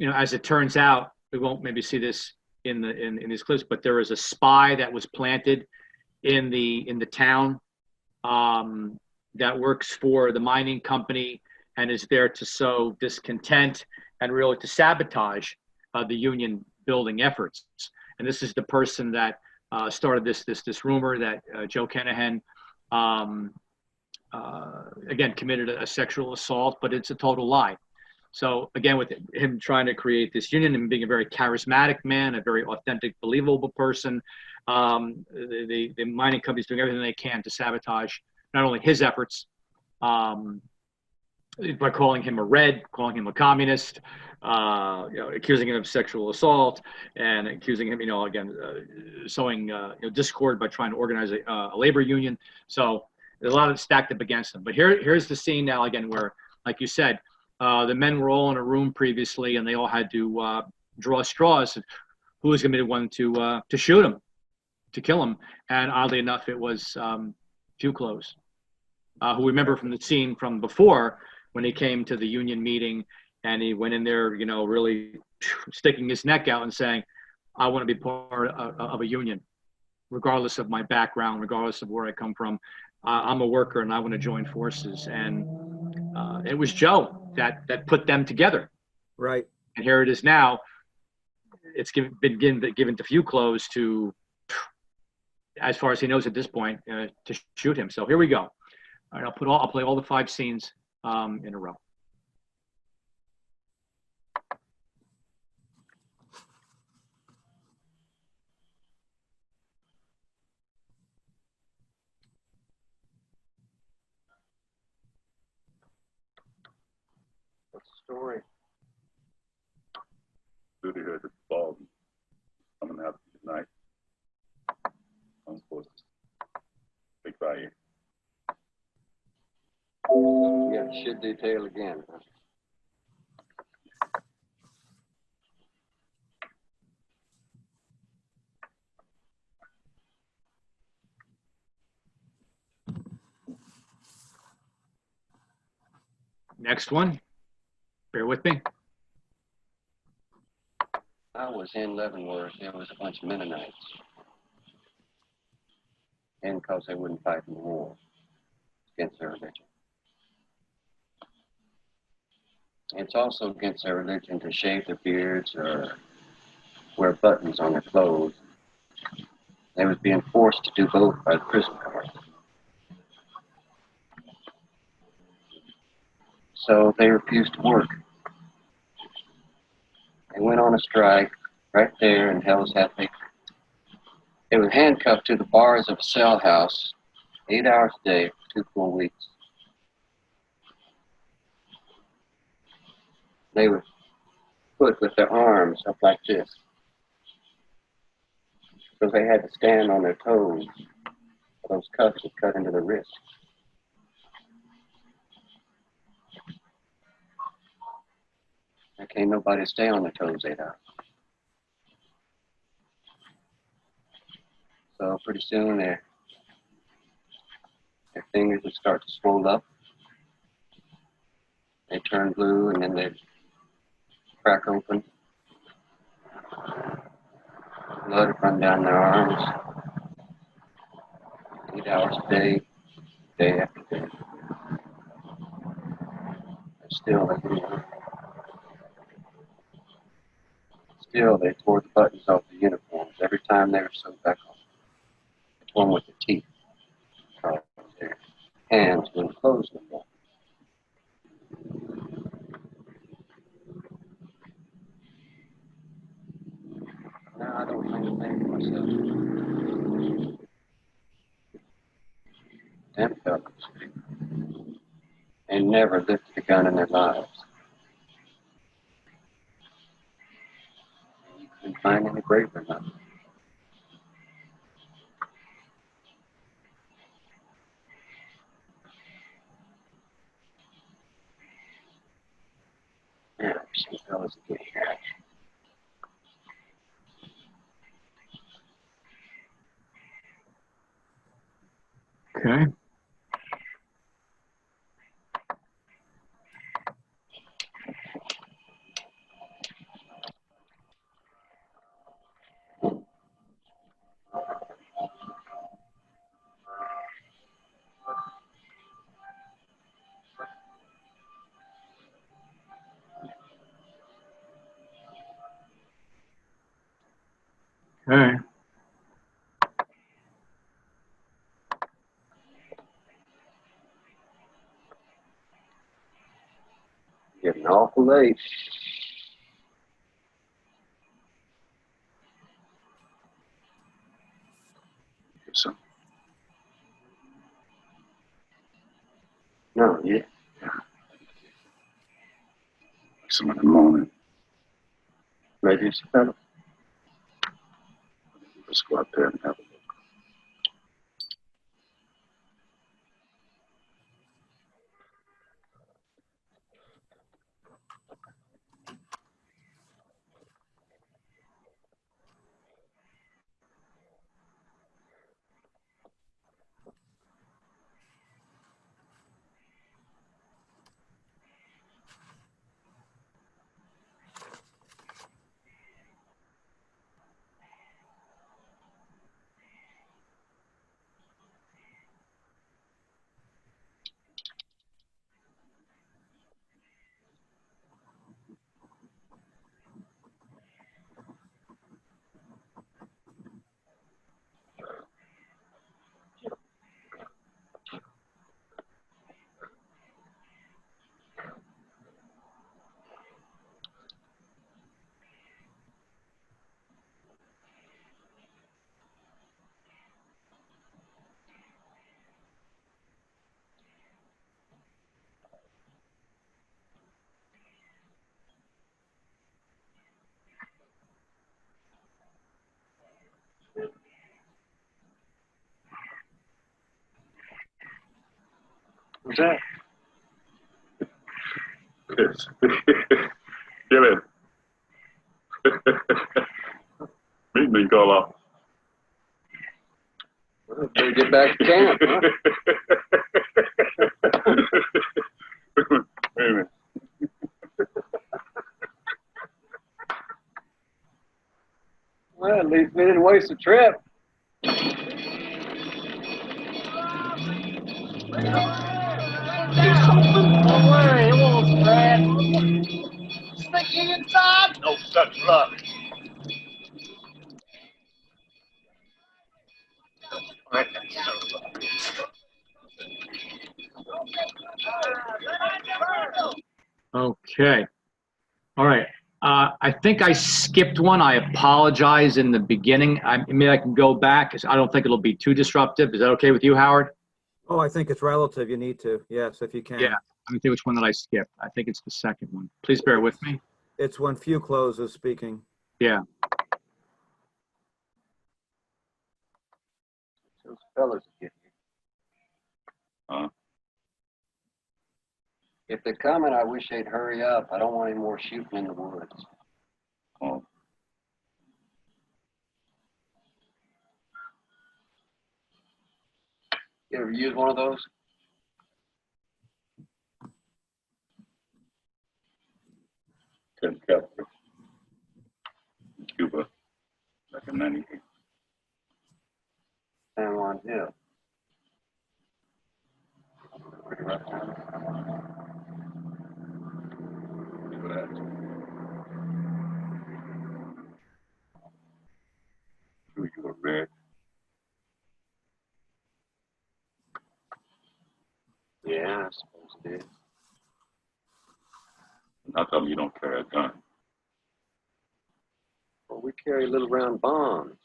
know, as it turns out, we won't maybe see this in these clips, but there is a spy that was planted in the town that works for the mining company and is there to sow discontent and really to sabotage the union building efforts. And this is the person that started this rumor that Joe Kenahan again committed a sexual assault, but it's a total lie. So again, with him trying to create this union and being a very charismatic man, a very authentic, believable person, the mining company's doing everything they can to sabotage not only his efforts, by calling him a red, calling him a communist, you know, accusing him of sexual assault, and accusing him, you know, again, sowing you know, discord by trying to organize a labor union. So there's a lot of stacked up against him. But here's the scene now again where, like you said, the men were all in a room previously, and they all had to draw straws. Who was going to be the one to shoot him, to kill him? And oddly enough, it was Duclos, who we remember from the scene from before when he came to the union meeting, and he went in there, you know, really sticking his neck out and saying, "I want to be part of a union, regardless of my background, regardless of where I come from. I'm a worker, and I want to join forces." And it was Joe that put them together. Right. And here it is now. It's been given to few clothes to, as far as he knows at this point, to shoot him. So here we go. All right, I'll play all the 5 scenes in a row. What's the story? Duty heard the ball. I'm gonna have to good night. I'm supposed to speak by you. Yeah, shit detail again. Huh? Next one. Bear with me. I was in Leavenworth. There was a bunch of Mennonites. And because they wouldn't fight in the war against their religion. It's also against their religion to shave their beards or wear buttons on their clothes. They was being forced to do both by the prison guards. So they refused to work. They went on a strike right there in Hell's Hatch. They were handcuffed to the bars of a cell house 8 hours a day for 2 full weeks. They were put with their arms up like this, because they had to stand on their toes, or those cuffs would cut into their wrists. There can't nobody stay on their toes 8 hours. So pretty soon their fingers would start to swell up. They turn blue, and then they'd crack open. Blood would run down their arms. 8 hours a day, day after day. And still they didn't work. Still they tore the buttons off the uniforms every time they were sewed back on. They tore them with their teeth. Their hands wouldn't close no more. Now I don't think a thing for myself. Them fellas, they never lifted a gun in their lives. You couldn't find any braver than them. Okay. Okay. Getting awful late. So, No, yeah. some in the morning. Maybe it's better. Let's go out there and have a look. What's that? Yes. Get it. Meet me, call off. Well, better get back to camp, huh? Wait a minute. Well, at least we didn't waste the trip. Don't worry, it won't spread. Sticking inside? No such luck. Okay. All right. I think I skipped one. I apologize in the beginning. Maybe I can go back because I don't think it'll be too disruptive. Is that okay with you, Howard? Oh, I think it's relative. You need to. Yes, if you can. Yeah. Let me see which one that I skipped. I think it's the second one. Please bear with me. It's when few closes speaking. Yeah. Those fellas will get you. Huh? If they're coming, I wish they'd hurry up. I don't want any more shooting in the woods. Oh, You ever use one of those? Ken Castro. In Cuba. Back in 98. San Juan Hill. Pretty rough time. See what happens. Sure you were red. Yeah, I suppose it is. How come you don't carry a gun? Well, we carry little round bombs.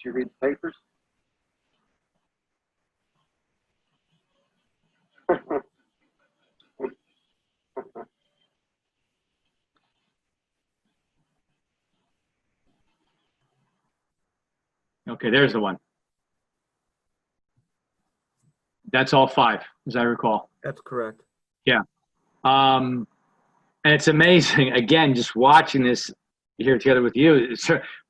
Did you read the papers? Okay, there's the one. That's all 5, as I recall. That's correct. Yeah. And And it's amazing, again, just watching this here together with you,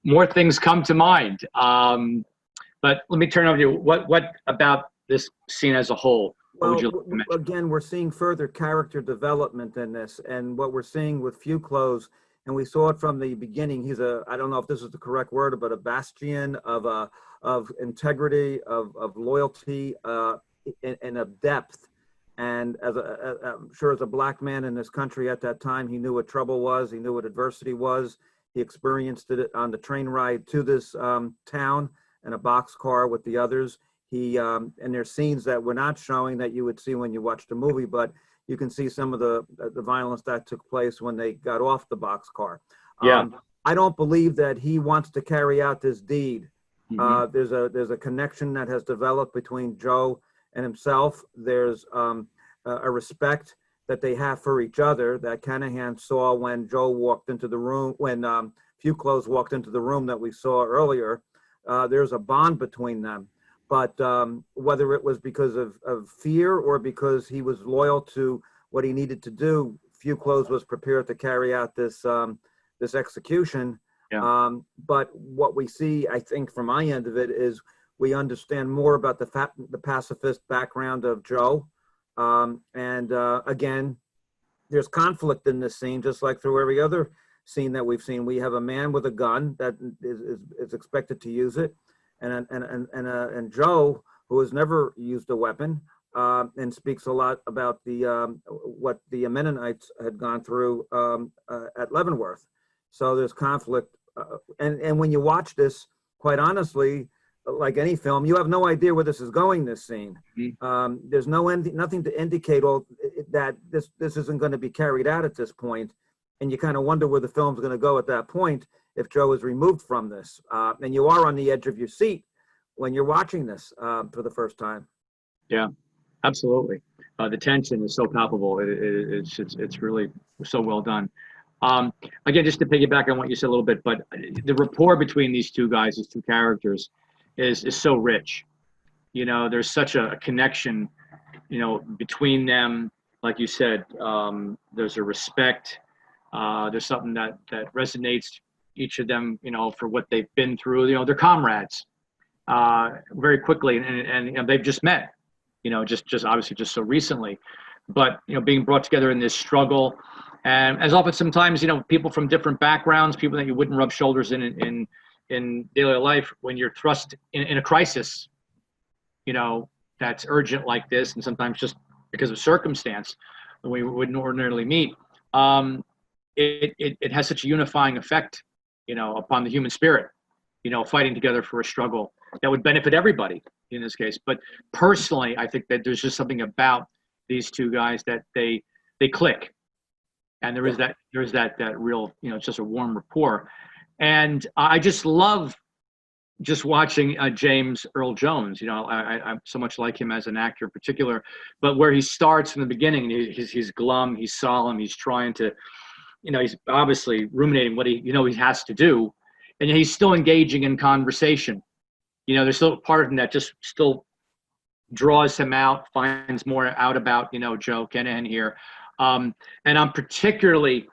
more things come to mind. But let me turn over to you. What about this scene as a whole? What would you like to mention? Again, we're seeing further character development in this, and what we're seeing with Few Clothes, and we saw it from the beginning. He's I don't know if this is the correct word, but a bastion of integrity, of loyalty, and of depth. And I'm sure as a black man in this country at that time, he knew what trouble was. He knew what adversity was. He experienced it on the train ride to this town in a boxcar with the others. And there's scenes that we're not showing that you would see when you watch the movie, but you can see some of the violence that took place when they got off the boxcar. Yeah. I don't believe that he wants to carry out this deed. Mhm. There's a connection that has developed between Joe and himself. There's a respect that they have for each other that Canahan saw when Joe walked into the room, when Few Clothes walked into the room that we saw earlier. There's a bond between them. But whether it was because of fear or because he was loyal to what he needed to do, Few Clothes was prepared to carry out this this execution. Yeah. But what we see, I think, from my end of it, is we understand more about the pacifist background of Joe. Again, there's conflict in this scene, just like through every other scene that we've seen. We have a man with a gun that is expected to use it, and Joe, who has never used a weapon, and speaks a lot about what the Mennonites had gone through at Leavenworth. So there's conflict, and when you watch this, quite honestly, like any film, you have no idea where this is going. This scene, there's nothing to indicate that this isn't going to be carried out at this point, and you kind of wonder where the film's going to go at that point if Joe is removed from this, and you are on the edge of your seat when you're watching this for the first time. Yeah, absolutely. The tension is so palpable. It's really so well done. Again, just to piggyback on what you said a little bit, but the rapport between these two guys, these two characters, is so rich. You know, there's such a connection, you know, between them. Like you said, there's a respect. There's something that resonates each of them, you know, for what they've been through. You know, they're comrades very quickly, and you know, they've just met. You know, just obviously just so recently, but you know, being brought together in this struggle. And as often sometimes, you know, people from different backgrounds, people that you wouldn't rub shoulders in daily life, when you're thrust in a crisis, you know, that's urgent like this, and sometimes just because of circumstance, we wouldn't ordinarily meet. It has such a unifying effect, you know, upon the human spirit, you know, fighting together for a struggle that would benefit everybody in this case. But personally, I think that there's just something about these two guys that they click. And there is that real, you know, it's just a warm rapport. And I just love just watching James Earl Jones. You know, I'm so much like him as an actor in particular, but where he starts from the beginning, he's glum, he's solemn, he's trying to, you know, he's obviously ruminating what he has to do, and he's still engaging in conversation. You know, there's still a part of him that just still draws him out, finds more out about, you know, Joe Canahan here. And I'm particularly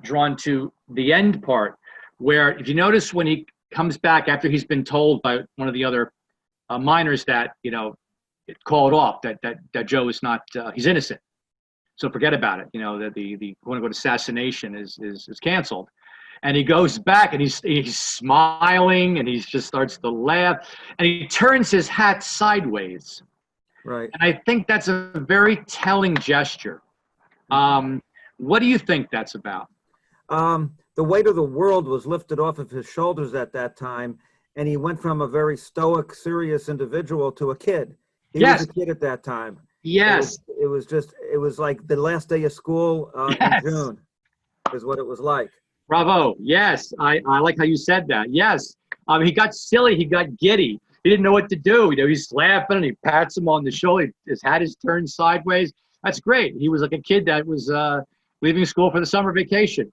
drawn to the end part, where if you notice when he comes back after he's been told by one of the other miners that, you know, it called off that Joe is not, he's innocent. So forget about it. You know, that the quote unquote assassination is canceled. And he goes back and he's smiling and he just starts to laugh and he turns his hat sideways. Right. And I think that's a very telling gesture. What do you think that's about? The weight of the world was lifted off of his shoulders at that time, and he went from a very stoic, serious individual to a kid. He was a kid at that time. Yes. It was like the last day of school in June is what it was like. Bravo. Yes. I like how you said that. Yes. He got silly. He got giddy. He didn't know what to do. You know, he's laughing and he pats him on the shoulder. His hat is turned sideways. That's great. He was like a kid that was leaving school for the summer vacation.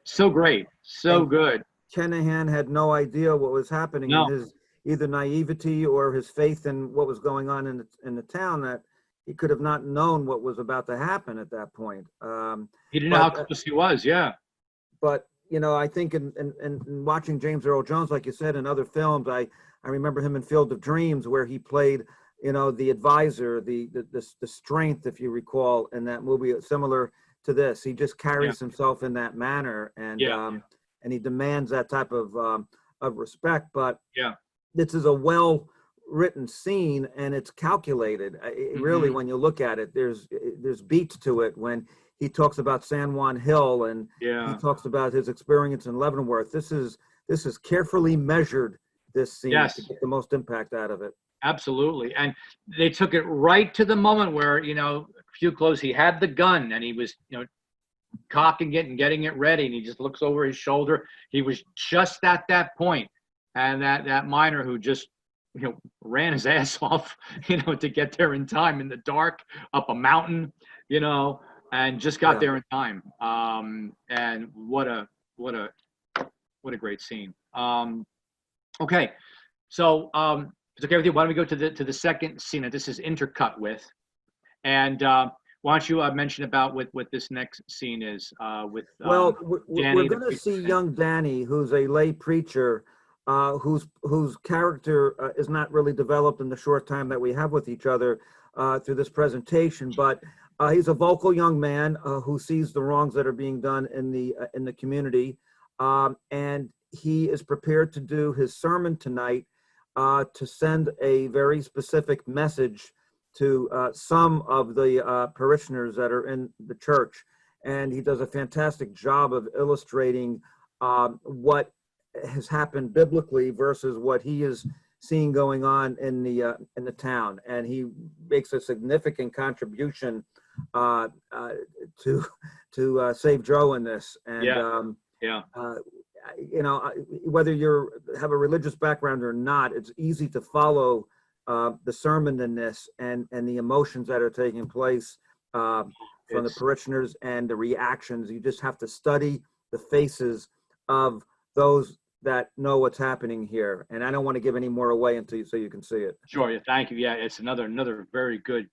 So great. So good. Canahan had no idea what was happening in his either naivety or his faith in what was going on in the town, that he could have not known what was about to happen at that point. He didn't know but, how close he was. Yeah. But I think in watching James Earl Jones, like you said, in other films, I remember him in Field of Dreams, where he played, the advisor, the strength, if you recall, in that movie, similar to this. He just carries himself in that manner, and he demands that type of respect. But this is a well-written scene, and it's calculated. Really, when you look at it, there's beats to it. When he talks about San Juan Hill, and he talks about his experience in Leavenworth. This is carefully measured, this scene, to get the most impact out of it. Absolutely. And they took it right to the moment where, a few close, he had the gun and he was, cocking it and getting it ready. And he just looks over his shoulder. He was just at that point. And that miner who just, ran his ass off, to get there in time in the dark, up a mountain, and just got there in time. And what a great scene. Okay. So, it's okay with you. Why don't we go to the second scene that this is intercut with, and why don't you mention about what this next scene is with well, Danny, we're going to see young Danny, who's a lay preacher, whose character is not really developed in the short time that we have with each other through this presentation, but he's a vocal young man who sees the wrongs that are being done in the community, and he is prepared to do his sermon tonight to send a very specific message to some of the parishioners that are in the church. And he does a fantastic job of illustrating what has happened biblically versus what he is seeing going on in the town. And he makes a significant contribution to save Joe in this. And whether you have a religious background or not, it's easy to follow the sermon in this and the emotions that are taking place from the parishioners and the reactions. You just have to study the faces of those that know what's happening here. And I don't want to give any more away so you can see it. Sure. Yeah. Thank you. Yeah. It's another very good,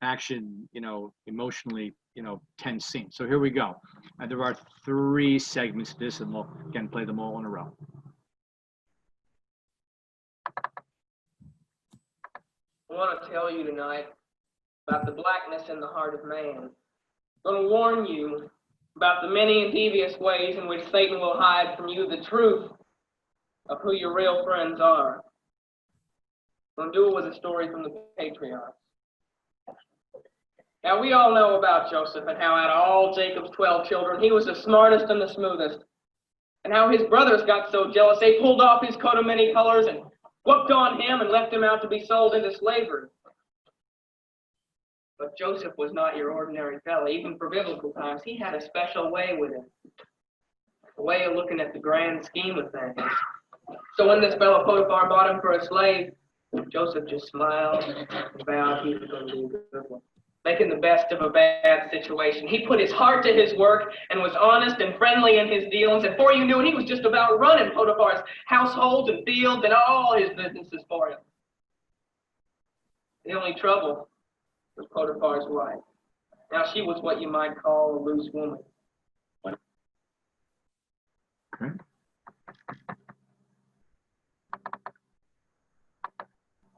action, emotionally, tense scene. So here we go. There are 3 segments to this, and we'll again play them all in a row. I want to tell you tonight about the blackness in the heart of man. I'm going to warn you about the many and devious ways in which Satan will hide from you the truth of who your real friends are. I'm going to do it with a story from the patriarchs. Now, we all know about Joseph and how out of all Jacob's 12 children, he was the smartest and the smoothest. And how his brothers got so jealous, they pulled off his coat of many colors and whooped on him and left him out to be sold into slavery. But Joseph was not your ordinary fellow. Even for biblical times, he had a special way with him. A way of looking at the grand scheme of things. So when this fellow Potiphar bought him for a slave, Joseph just smiled and vowed he was going to be a good one, making the best of a bad situation. He put his heart to his work and was honest and friendly in his dealings. And before you knew it, he was just about running Potiphar's households and fields and all his businesses for him. The only trouble was Potiphar's wife. Now, she was what you might call a loose woman. Okay.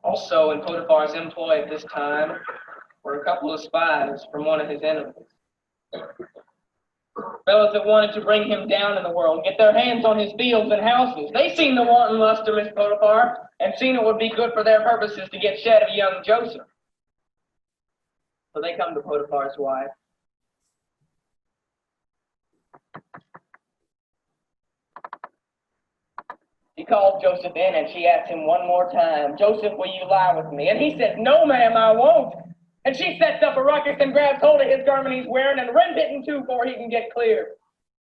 Also, in Potiphar's employ at this time were a couple of spies from one of his enemies. Fellows that wanted to bring him down in the world, get their hands on his fields and houses. They seen the wanton lust of Miss Potiphar and seen it would be good for their purposes to get shed of young Joseph. So they come to Potiphar's wife. She called Joseph in and she asked him one more time, "Joseph, will you lie with me?" And he said, "No, ma'am, I won't." And she sets up a ruckus and grabs hold of his garment he's wearing and rends it in two before he can get clear.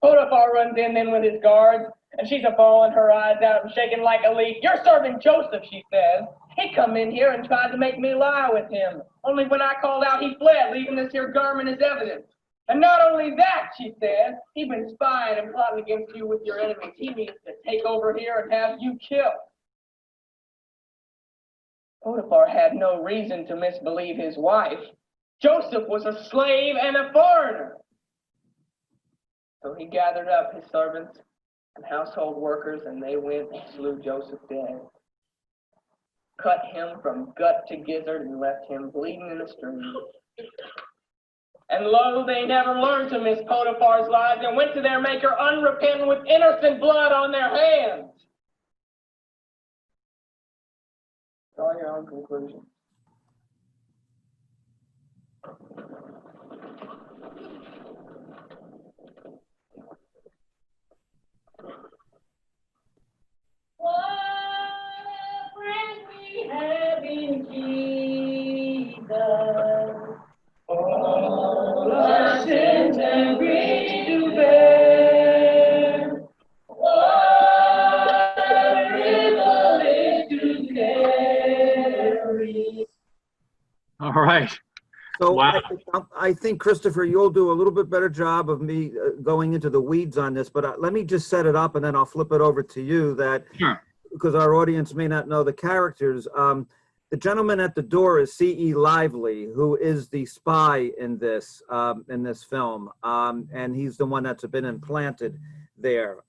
Potiphar runs in then with his guards, and she's a-bawling her eyes out and shaking like a leaf. "You're serving Joseph," she says. "He come in here and tried to make me lie with him. Only when I called out, he fled, leaving this here garment as evidence. And not only that," she says, "he's been spying and plotting against you with your enemies. He means to take over here and have you killed." Potiphar had no reason to misbelieve his wife. Joseph was a slave and a foreigner. So he gathered up his servants and household workers, and they went and slew Joseph dead. Cut him from gut to gizzard and left him bleeding in the stream. And lo, they never learned to miss Potiphar's lies and went to their maker unrepentant with innocent blood on their hands. Draw your own conclusion. Have in Jesus, all our sins and grief to bear. What a privilege to carry. All right. So Wow. I think, Christopher, you'll do a little bit better job of me going into the weeds on this, but let me just set it up and then I'll flip it over to you that, Sure. because our audience may not know the characters. The gentleman at the door is C.E. Lively, who is the spy in this film, and he's the one that's been implanted there.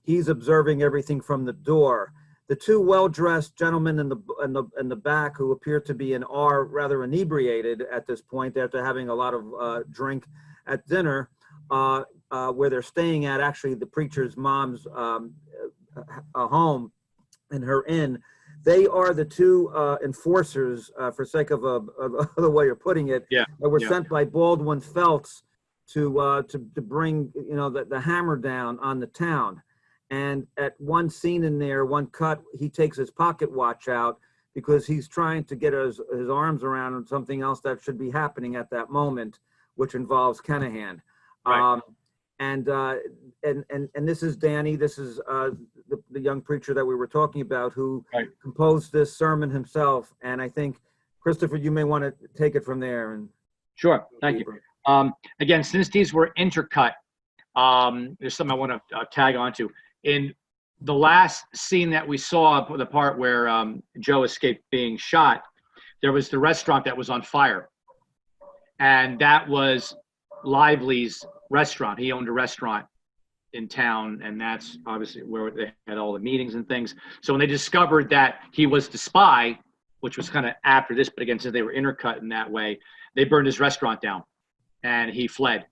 He's observing everything from the door. The two well-dressed gentlemen in the back, who appear to be are rather inebriated at this point after having a lot of drink at dinner, where they're staying at actually the preacher's mom's home in her inn. They are the two enforcers, for sake of the way you're putting it, Yeah. that were Yeah. sent by Baldwin Felts to bring the hammer down on the town. And at one scene in there, one cut, he takes his pocket watch out because he's trying to get his arms around something else that should be happening at that moment, which involves Kenahan. Right. And this is Danny. This is the young preacher that we were talking about, who Right. composed this sermon himself. And I think, Christopher, you may want to take it from there. And Sure. Thank you. Again, since these were intercut, there's something I want to tag onto. In the last scene that we saw, the part where Joe escaped being shot, there was the restaurant that was on fire. And that was Lively's restaurant. He owned a restaurant in town, and that's obviously where they had all the meetings and things. So when they discovered that he was the spy, which was kind of after this, but again, since they were intercut in that way, they burned his restaurant down, and he fled,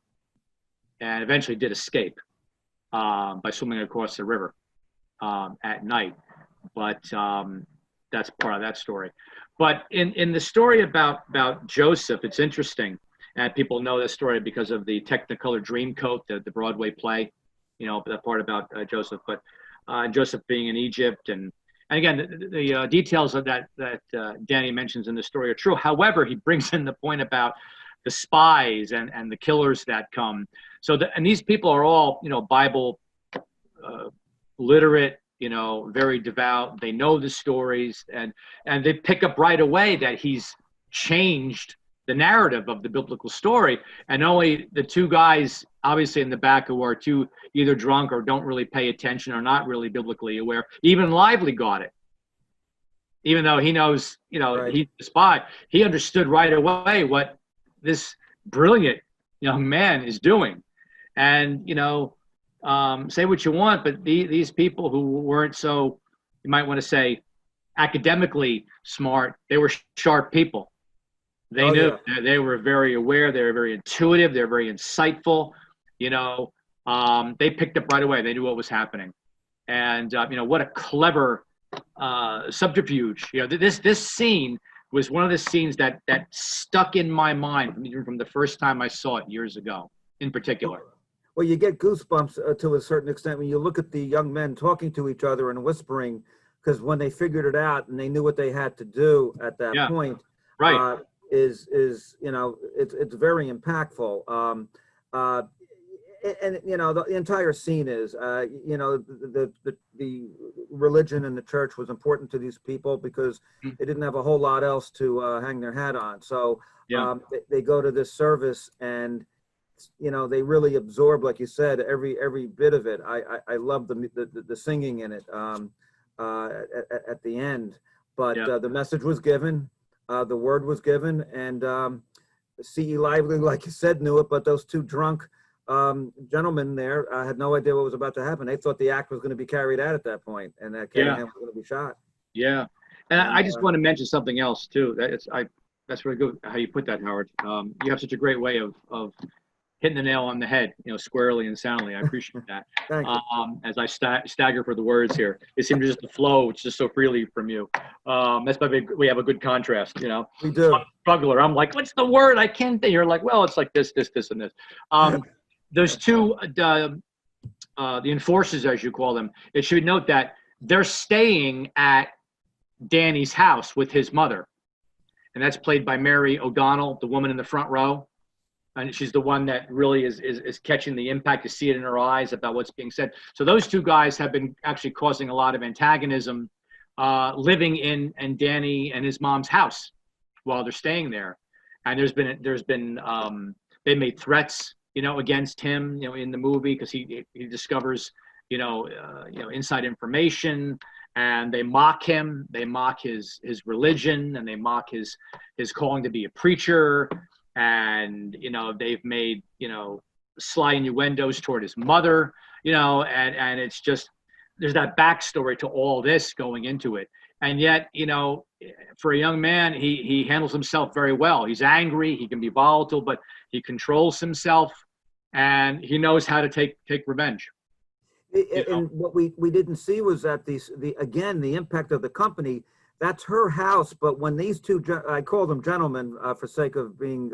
and eventually did escape by swimming across the river at night. But that's part of that story. But in the story about Joseph, it's interesting, and people know this story because of the Technicolor Dreamcoat, the Broadway play, that part about Joseph. But Joseph being in Egypt, and again, the details of that Danny mentions in the story are true. However, he brings in the point about the spies and the killers that come. So, and these people are all, Bible literate, very devout. They know the stories, and they pick up right away that he's changed the narrative of the biblical story. And only the two guys, obviously in the back, who are too either drunk or don't really pay attention or not really biblically aware. Even Lively got it. Even though he knows, Right. He's the spy, he understood right away what this brilliant young man is doing. And, say what you want, but these people who weren't so, you might want to say, academically smart, they were sharp people. They knew. Yeah. They were very aware. They were very intuitive. They're very insightful. They picked up right away. They knew what was happening. And, what a clever subterfuge. This scene was one of the scenes that stuck in my mind from the first time I saw it years ago, in particular. Well, you get goosebumps to a certain extent when you look at the young men talking to each other and whispering, because when they figured it out and they knew what they had to do at that point, Right. It's very impactful. And the entire scene is, the religion and the church was important to these people because they didn't have a whole lot else to hang their hat on. So they go to this service, and they really absorb, like you said, every bit of it. I love the singing in it at the end. But Yeah. the message was given, the word was given, and C.E. Lively, like you said, knew it, but those two drunk gentlemen there had no idea what was about to happen. They thought the act was going to be carried out at that point, and that Yeah. Canahan was going to be shot. Yeah. And And, I just want to mention something else too. That's really good how you put that, Howard. You have such a great way of hitting the nail on the head, squarely and soundly. I appreciate that. Thank you. As I stagger for the words here, it seems just to flow just so freely from you. That's why we have a good contrast, We do. I'm a struggler. I'm like, what's the word? I can't think. You're like, well, it's like this, and this. Those two, the enforcers, as you call them, it should note that they're staying at Danny's house with his mother. And that's played by Mary O'Donnell, the woman in the front row. And she's the one that really is catching the impact. You see it in her eyes about what's being said. So those two guys have been actually causing a lot of antagonism, living in Danny and his mom's house while they're staying there. And there's been they made threats, against him, in the movie because he discovers, inside information, and they mock him. They mock his religion, and they mock his calling to be a preacher. And they've made sly innuendos toward his mother, and it's just there's that backstory to all this going into it. And yet, for a young man, he handles himself very well. He's angry, he can be volatile, but he controls himself, and he knows how to take revenge. And what we didn't see was that the impact of the company. That's her house, but when these two, I call them gentlemen for sake of being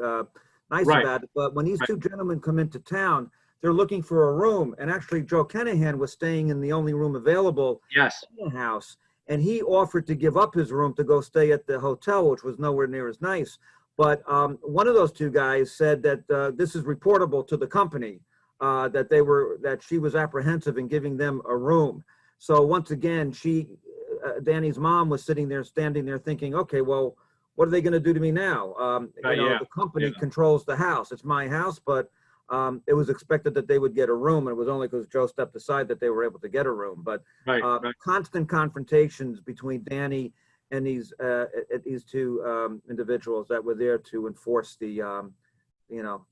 nice Right. about it, but when these two gentlemen come into town, they're looking for a room, and actually Joe Kenahan was staying in the only room available Yes. in the house, and he offered to give up his room to go stay at the hotel, which was nowhere near as nice. But one of those two guys said that this is reportable to the company, that she was apprehensive in giving them a room. So once again, Danny's mom was standing there thinking, okay, well, what are they going to do to me now? The company controls the house. It's my house, but it was expected that they would get a room. And it was only because Joe stepped aside that they were able to get a room. But constant confrontations between Danny and these two individuals that were there to enforce the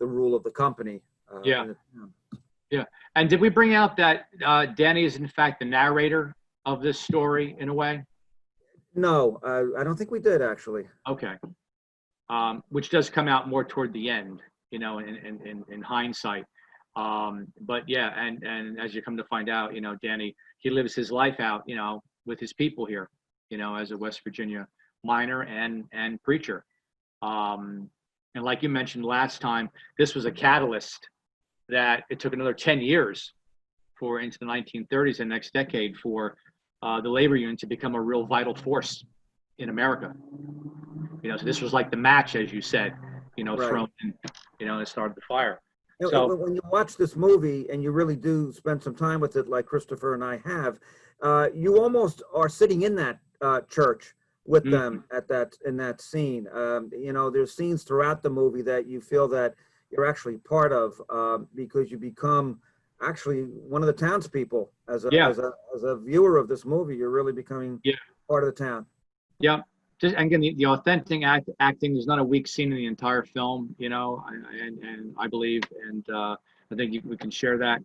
rule of the company. Yeah. And did we bring out that Danny is in fact the narrator of this story in a way? No, I don't think we did actually. Okay. Which does come out more toward the end, in hindsight. But yeah, and as you come to find out, Danny, he lives his life out, with his people here, as a West Virginia miner and preacher. And like you mentioned last time, this was a catalyst that it took another 10 years into the 1930s and next decade for the labor union to become a real vital force in America. So this was like the match, as you said, thrown in, and started the fire. So when you watch this movie and you really do spend some time with it, like Christopher and I have, you almost are sitting in that church with them in that scene. There's scenes throughout the movie that you feel that you're actually part of because you become actually one of the townspeople. As a viewer of this movie, you're really becoming part of the town. Yeah. Just again, the authentic acting. There's not a weak scene in the entire film, and I believe, and I think we can share that.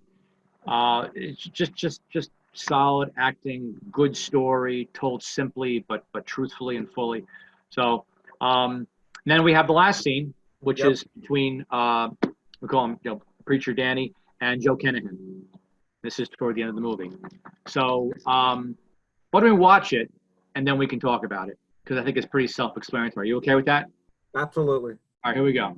It's just solid acting, good story, told simply but truthfully and fully. So then we have the last scene, which is between we call him Preacher Danny and Joe Kenahan. This is toward the end of the movie. So why don't we watch it and then we can talk about it, because I think it's pretty self-explanatory. You okay with that? Absolutely. All right, here we go.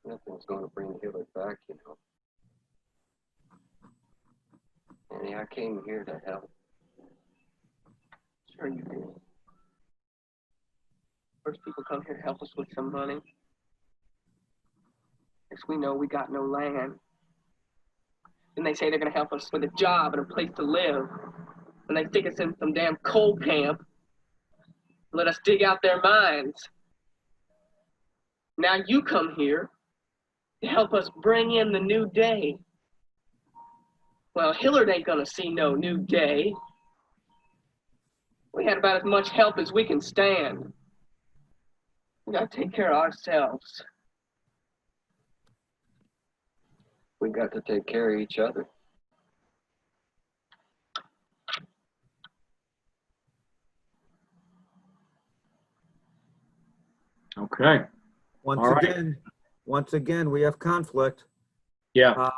Nothing's going to bring Hillard back, Annie, I came here to help. Sure you did. First people come here help us with some money. Next we know we got no land. and they say they're gonna help us with a job and a place to live. And they stick us in some damn coal camp, let us dig out their mines. Now you come here to help us bring in the new day. Well, Hillard ain't gonna see no new day. We had about as much help as we can stand. We gotta take care of ourselves. We got to take care of each other. Okay. Once All right. again, we have conflict. Yeah.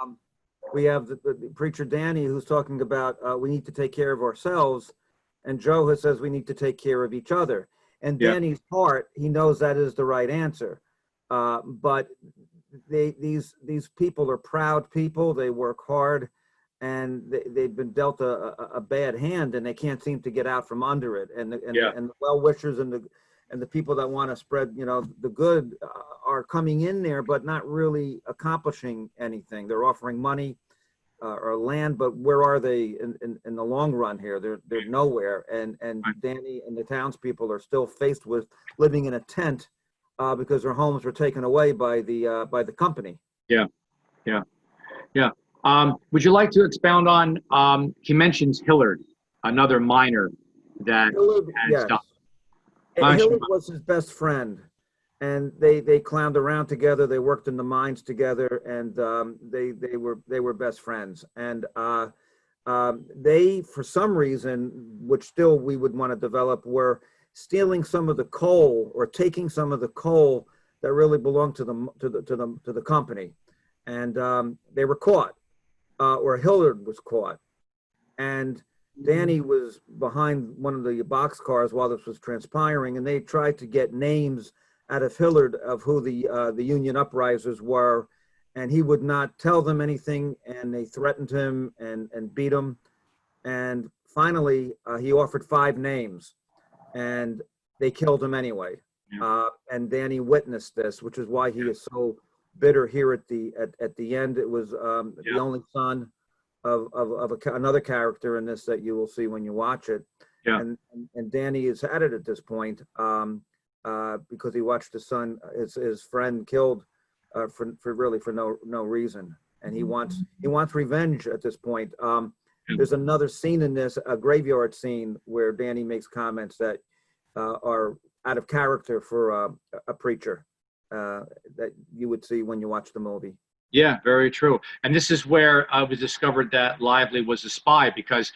We have the preacher Danny who's talking about we need to take care of ourselves, and Joe who says we need to take care of each other. And Yeah. Danny's heart, he knows that is the right answer. But these people are proud people. They work hard, and they've been dealt a bad hand, and they can't seem to get out from under it. And the well wishers and the people that want to spread, the good are coming in there, but not really accomplishing anything. They're offering money or land, but where are they in the long run here? They're nowhere. And Danny and the townspeople are still faced with living in a tent because their homes were taken away by the company. Yeah. Would you like to expound on? He mentions Hillard, another miner that Hillard, has yes. died. Hillard was his best friend, and they clowned around together. They worked in the mines together, and they were best friends. And they, for some reason, which still we would want to develop, were stealing some of the coal or taking some of the coal that really belonged to the company, and they were caught, or Hillard was caught, and Danny was behind one of the boxcars while this was transpiring, and they tried to get names out of Hillard of who the union uprisers were, and he would not tell them anything, and they threatened him and beat him, and finally he offered 5 names, and they killed him anyway. And Danny witnessed this, which is why he is so bitter here at the end. It was the only son of another character in this that you will see when you watch it. Yeah. And Danny is at it at this point because he watched his son, his friend killed for no reason, and he wants revenge at this point. There's another scene in this, a graveyard scene, where Danny makes comments that are out of character for a preacher that you would see when you watch the movie. Yeah, very true. And this is where it was discovered that Lively was a spy, because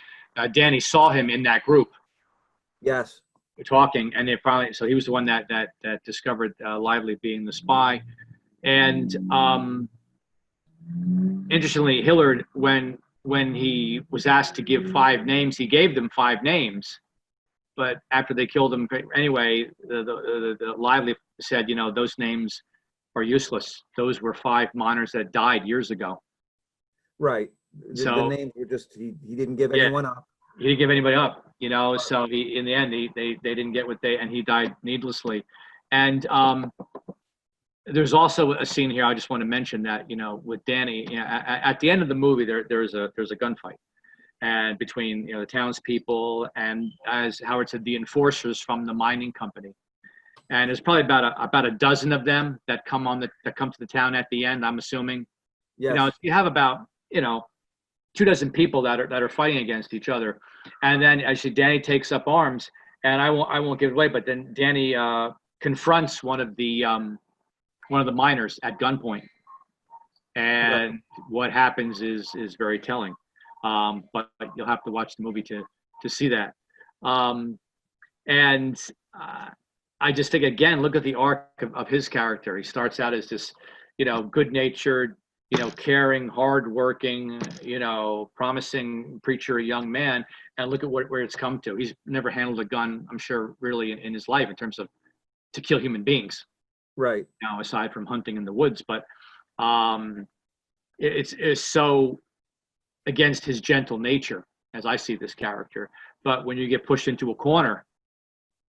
Danny saw him in that group. Yes. Talking, and they finally, so he was the one that discovered Lively being the spy. And interestingly, Hillard, when he was asked to give 5 names, he gave them 5 names. But after they killed him, anyway, the Lively said, those names are useless. Those were 5 miners that died years ago. Right. The names were just, he didn't give anyone up. He didn't give anybody up, so he, in the end, they didn't get and he died needlessly. And there's also a scene here I just want to mention that, with Danny, at the end of the movie, there's a gunfight, and between, the townspeople and, as Howard said, the enforcers from the mining company. And there's probably about a dozen of them that come to the town at the end, I'm assuming. Yes. You have about, 24 people that are fighting against each other. And then actually Danny takes up arms, and I won't give it away, but then Danny confronts one of the miners at gunpoint. And what happens is very telling. But you'll have to watch the movie to see that. And I just think, again, look at the arc of his character. He starts out as this, good-natured, caring, hardworking, promising preacher, young man, and look at where it's come to. He's never handled a gun, I'm sure, really in his life in terms of to kill human beings. Right. Aside from hunting in the woods, but it's so against his gentle nature, as I see this character. But when you get pushed into a corner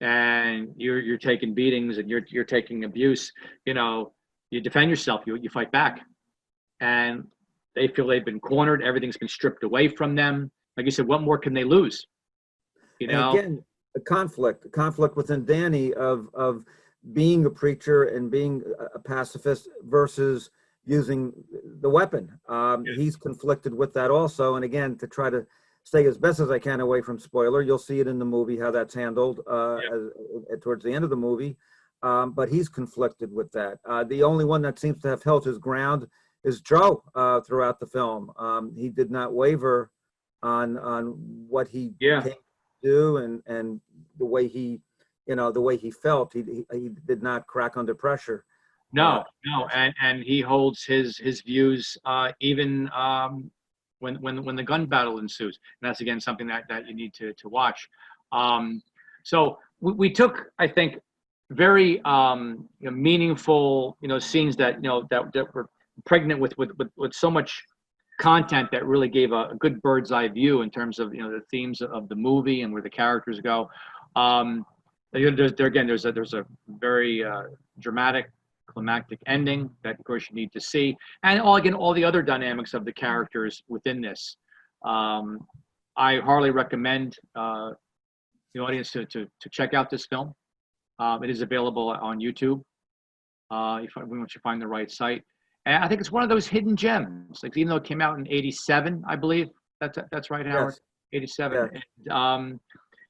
and you're taking beatings and you're taking abuse, you defend yourself, you fight back. And They feel they've been cornered. Everything's been stripped away from them. Like you said, what more can they lose? You And know? again, a conflict within Danny of being a preacher and being a pacifist versus using the weapon. He's conflicted with that also. And again, to try to stay as best as I can away from spoiler, you'll see it in the movie how that's handled towards the end of the movie. But he's conflicted with that. The only one that seems to have held his ground is Joe throughout the film. He did not waver on what he came to do and the way he, the way he felt. He did not crack under pressure. No, and he holds his views even when the gun battle ensues. And that's again something that you need to watch. So we took, I think, very meaningful scenes that that were pregnant with so much content that really gave a good bird's eye view in terms of the themes of the movie and where the characters go. There's a very dramatic, climactic ending that of course you need to see, and all the other dynamics of the characters within this. I heartily recommend the audience to check out this film. It is available on YouTube once you find the right site. And I think it's one of those hidden gems. Like, even though it came out in '87, I believe that's right, Howard. Yes. '87. Yeah. And,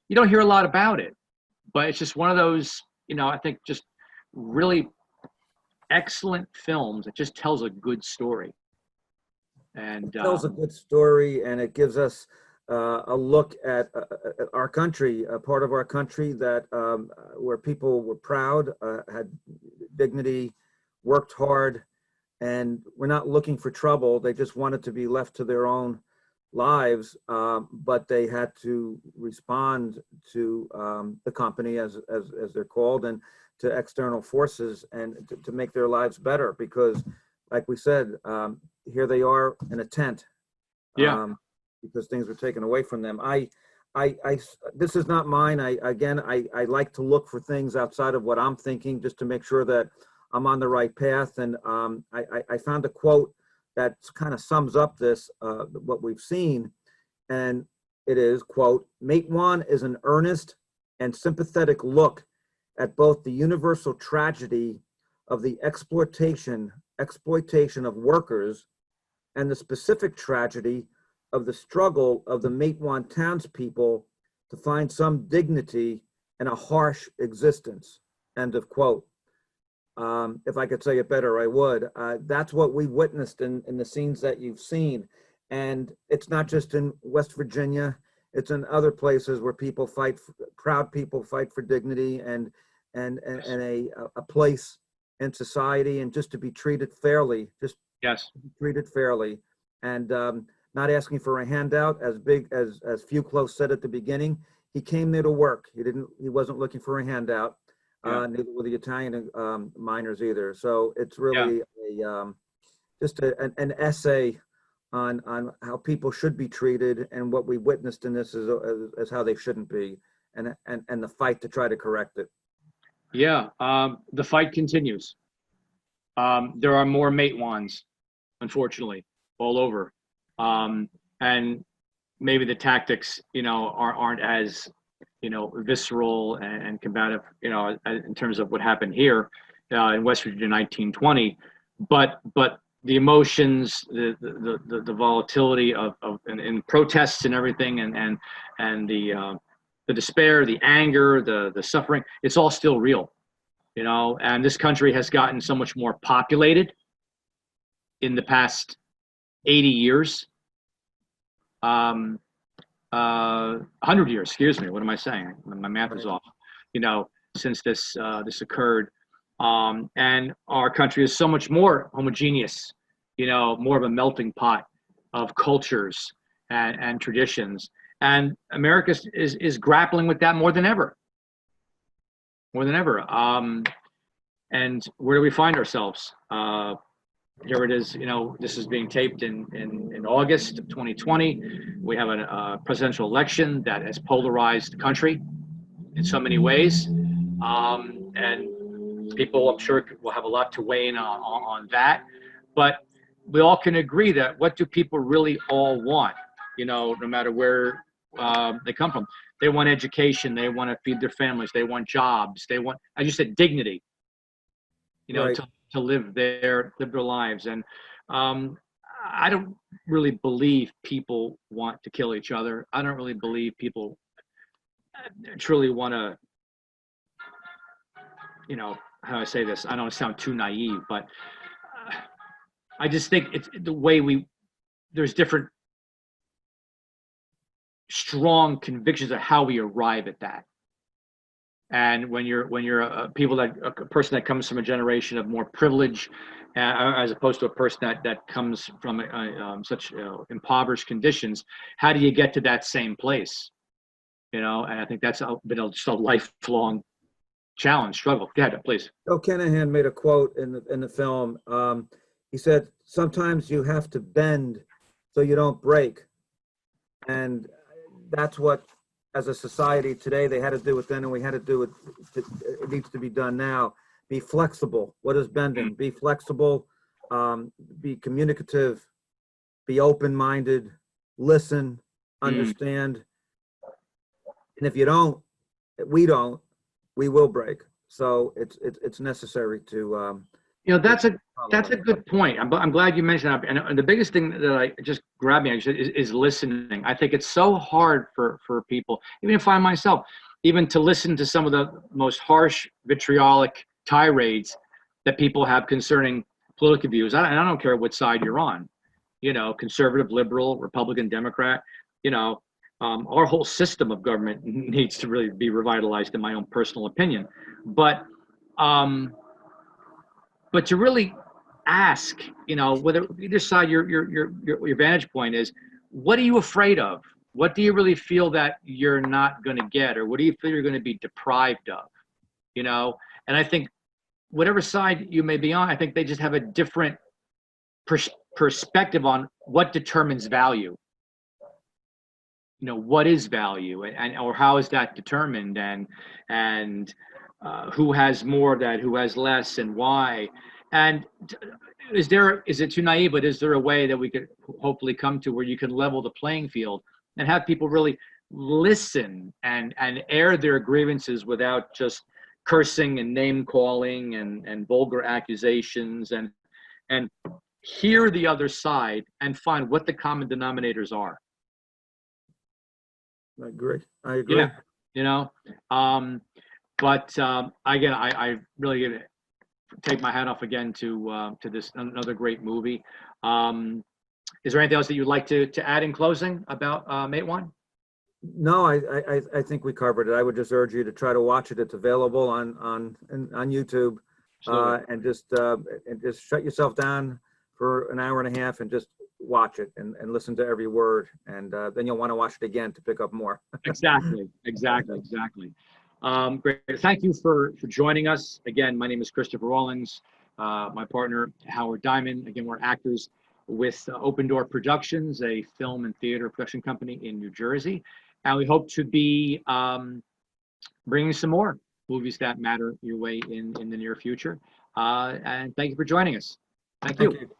you don't hear a lot about it, but it's just one of those, I think just really excellent films that just tells a good story. And It tells a good story, and it gives us a look at our country, a part of our country that where people were proud, had dignity, worked hard, and we're not looking for trouble. They just wanted to be left to their own lives, but they had to respond to the company, as they're called, and to external forces, and to make their lives better. Because, like we said, here they are in a tent. Because things were taken away from them. This is not mine. I like to look for things outside of what I'm thinking, just to make sure that I'm on the right path. And I found a quote that kind of sums up this, what we've seen. And it is, quote, "Matewan is an earnest and sympathetic look at both the universal tragedy of the exploitation of workers and the specific tragedy of the struggle of the Matewan townspeople to find some dignity in a harsh existence," end of quote. If I could say it better, I would. That's what we witnessed in the scenes that you've seen. And it's not just in West Virginia, it's in other places where people proud people fight for dignity and a place in society, and just to be treated fairly, treated fairly. And not asking for a handout, as Fuclo said at the beginning. He came there to work. He wasn't looking for a handout. Neither were the Italian miners either. So it's really just an essay on how people should be treated, and what we witnessed in this is how they shouldn't be, and the fight to try to correct it. Yeah, the fight continues. There are more Matewans, unfortunately, all over. And maybe the tactics, aren't as, visceral and combative, in terms of what happened here in West Virginia in 1920, but the emotions, the volatility of protests and everything, and the despair, the anger, the suffering, it's all still real, and this country has gotten so much more populated in the past 80 years, 100 years, excuse me, what am I saying? My math is off, since this occurred. And our country is so much more homogeneous, more of a melting pot of cultures and traditions. And America is grappling with that more than ever. And where do we find ourselves? Here it is, this is being taped in August of 2020. We have a presidential election that has polarized the country in so many ways. And people, I'm sure, will have a lot to weigh in on that. But we all can agree that what do people really all want? No matter where they come from. They want education. They want to feed their families. They want jobs. They want, as you said, dignity. Right. To live their lives. And I don't really believe people want to kill each other. I don't really believe people truly want to, how do I say this? I don't want to sound too naive, but I just think it's the way there's different strong convictions of how we arrive at that. And when you're a person that comes from a generation of more privilege, as opposed to a person that comes from such impoverished conditions, how do you get to that same place? And I think that's been just a lifelong challenge, struggle. Go ahead, please. Joe Kenahan made a quote in the film. He said, "Sometimes you have to bend so you don't break," and that's what, as a society today, they had to do it then, and we had to do it. It needs to be done now. Be flexible. What is bending? Be flexible. Be communicative. Be open-minded. Listen. Understand. And if you don't, we will break. So it's necessary to. That's a good point. I'm glad you mentioned that. And the biggest thing that I just grabbed me actually is listening. I think it's so hard for people, even if I myself, even to listen to some of the most harsh, vitriolic tirades that people have concerning political views. I don't care what side you're on, conservative, liberal, Republican, Democrat, our whole system of government needs to really be revitalized, in my own personal opinion. But to really ask, whether either side your vantage point is, what are you afraid of? What do you really feel that you're not going to get, or what do you feel you're going to be deprived of? And I think whatever side you may be on, I think they just have a different perspective on what determines value. What is value, and or how is that determined, and who has more of that, who has less, and why? And is it too naive, but is there a way that we could hopefully come to where you can level the playing field and have people really listen and air their grievances without just cursing and name calling and vulgar accusations, and hear the other side and find what the common denominators are? I agree. Yeah, but again, I really take my hat off again to this, another great movie. Is there anything else that you'd like to add in closing about Matewan? No, I think we covered it. I would just urge you to try to watch it. It's available on YouTube, and just shut yourself down for an hour and a half and just watch it and listen to every word, and then you'll want to watch it again to pick up more. Exactly. Great. Thank you for joining us. Again, my name is Christopher Rawlings. My partner, Howard Diamond. Again, we're actors with Open Door Productions, a film and theater production company in New Jersey. And we hope to be bringing some more movies that matter your way in the near future. And thank you for joining us. Thank you.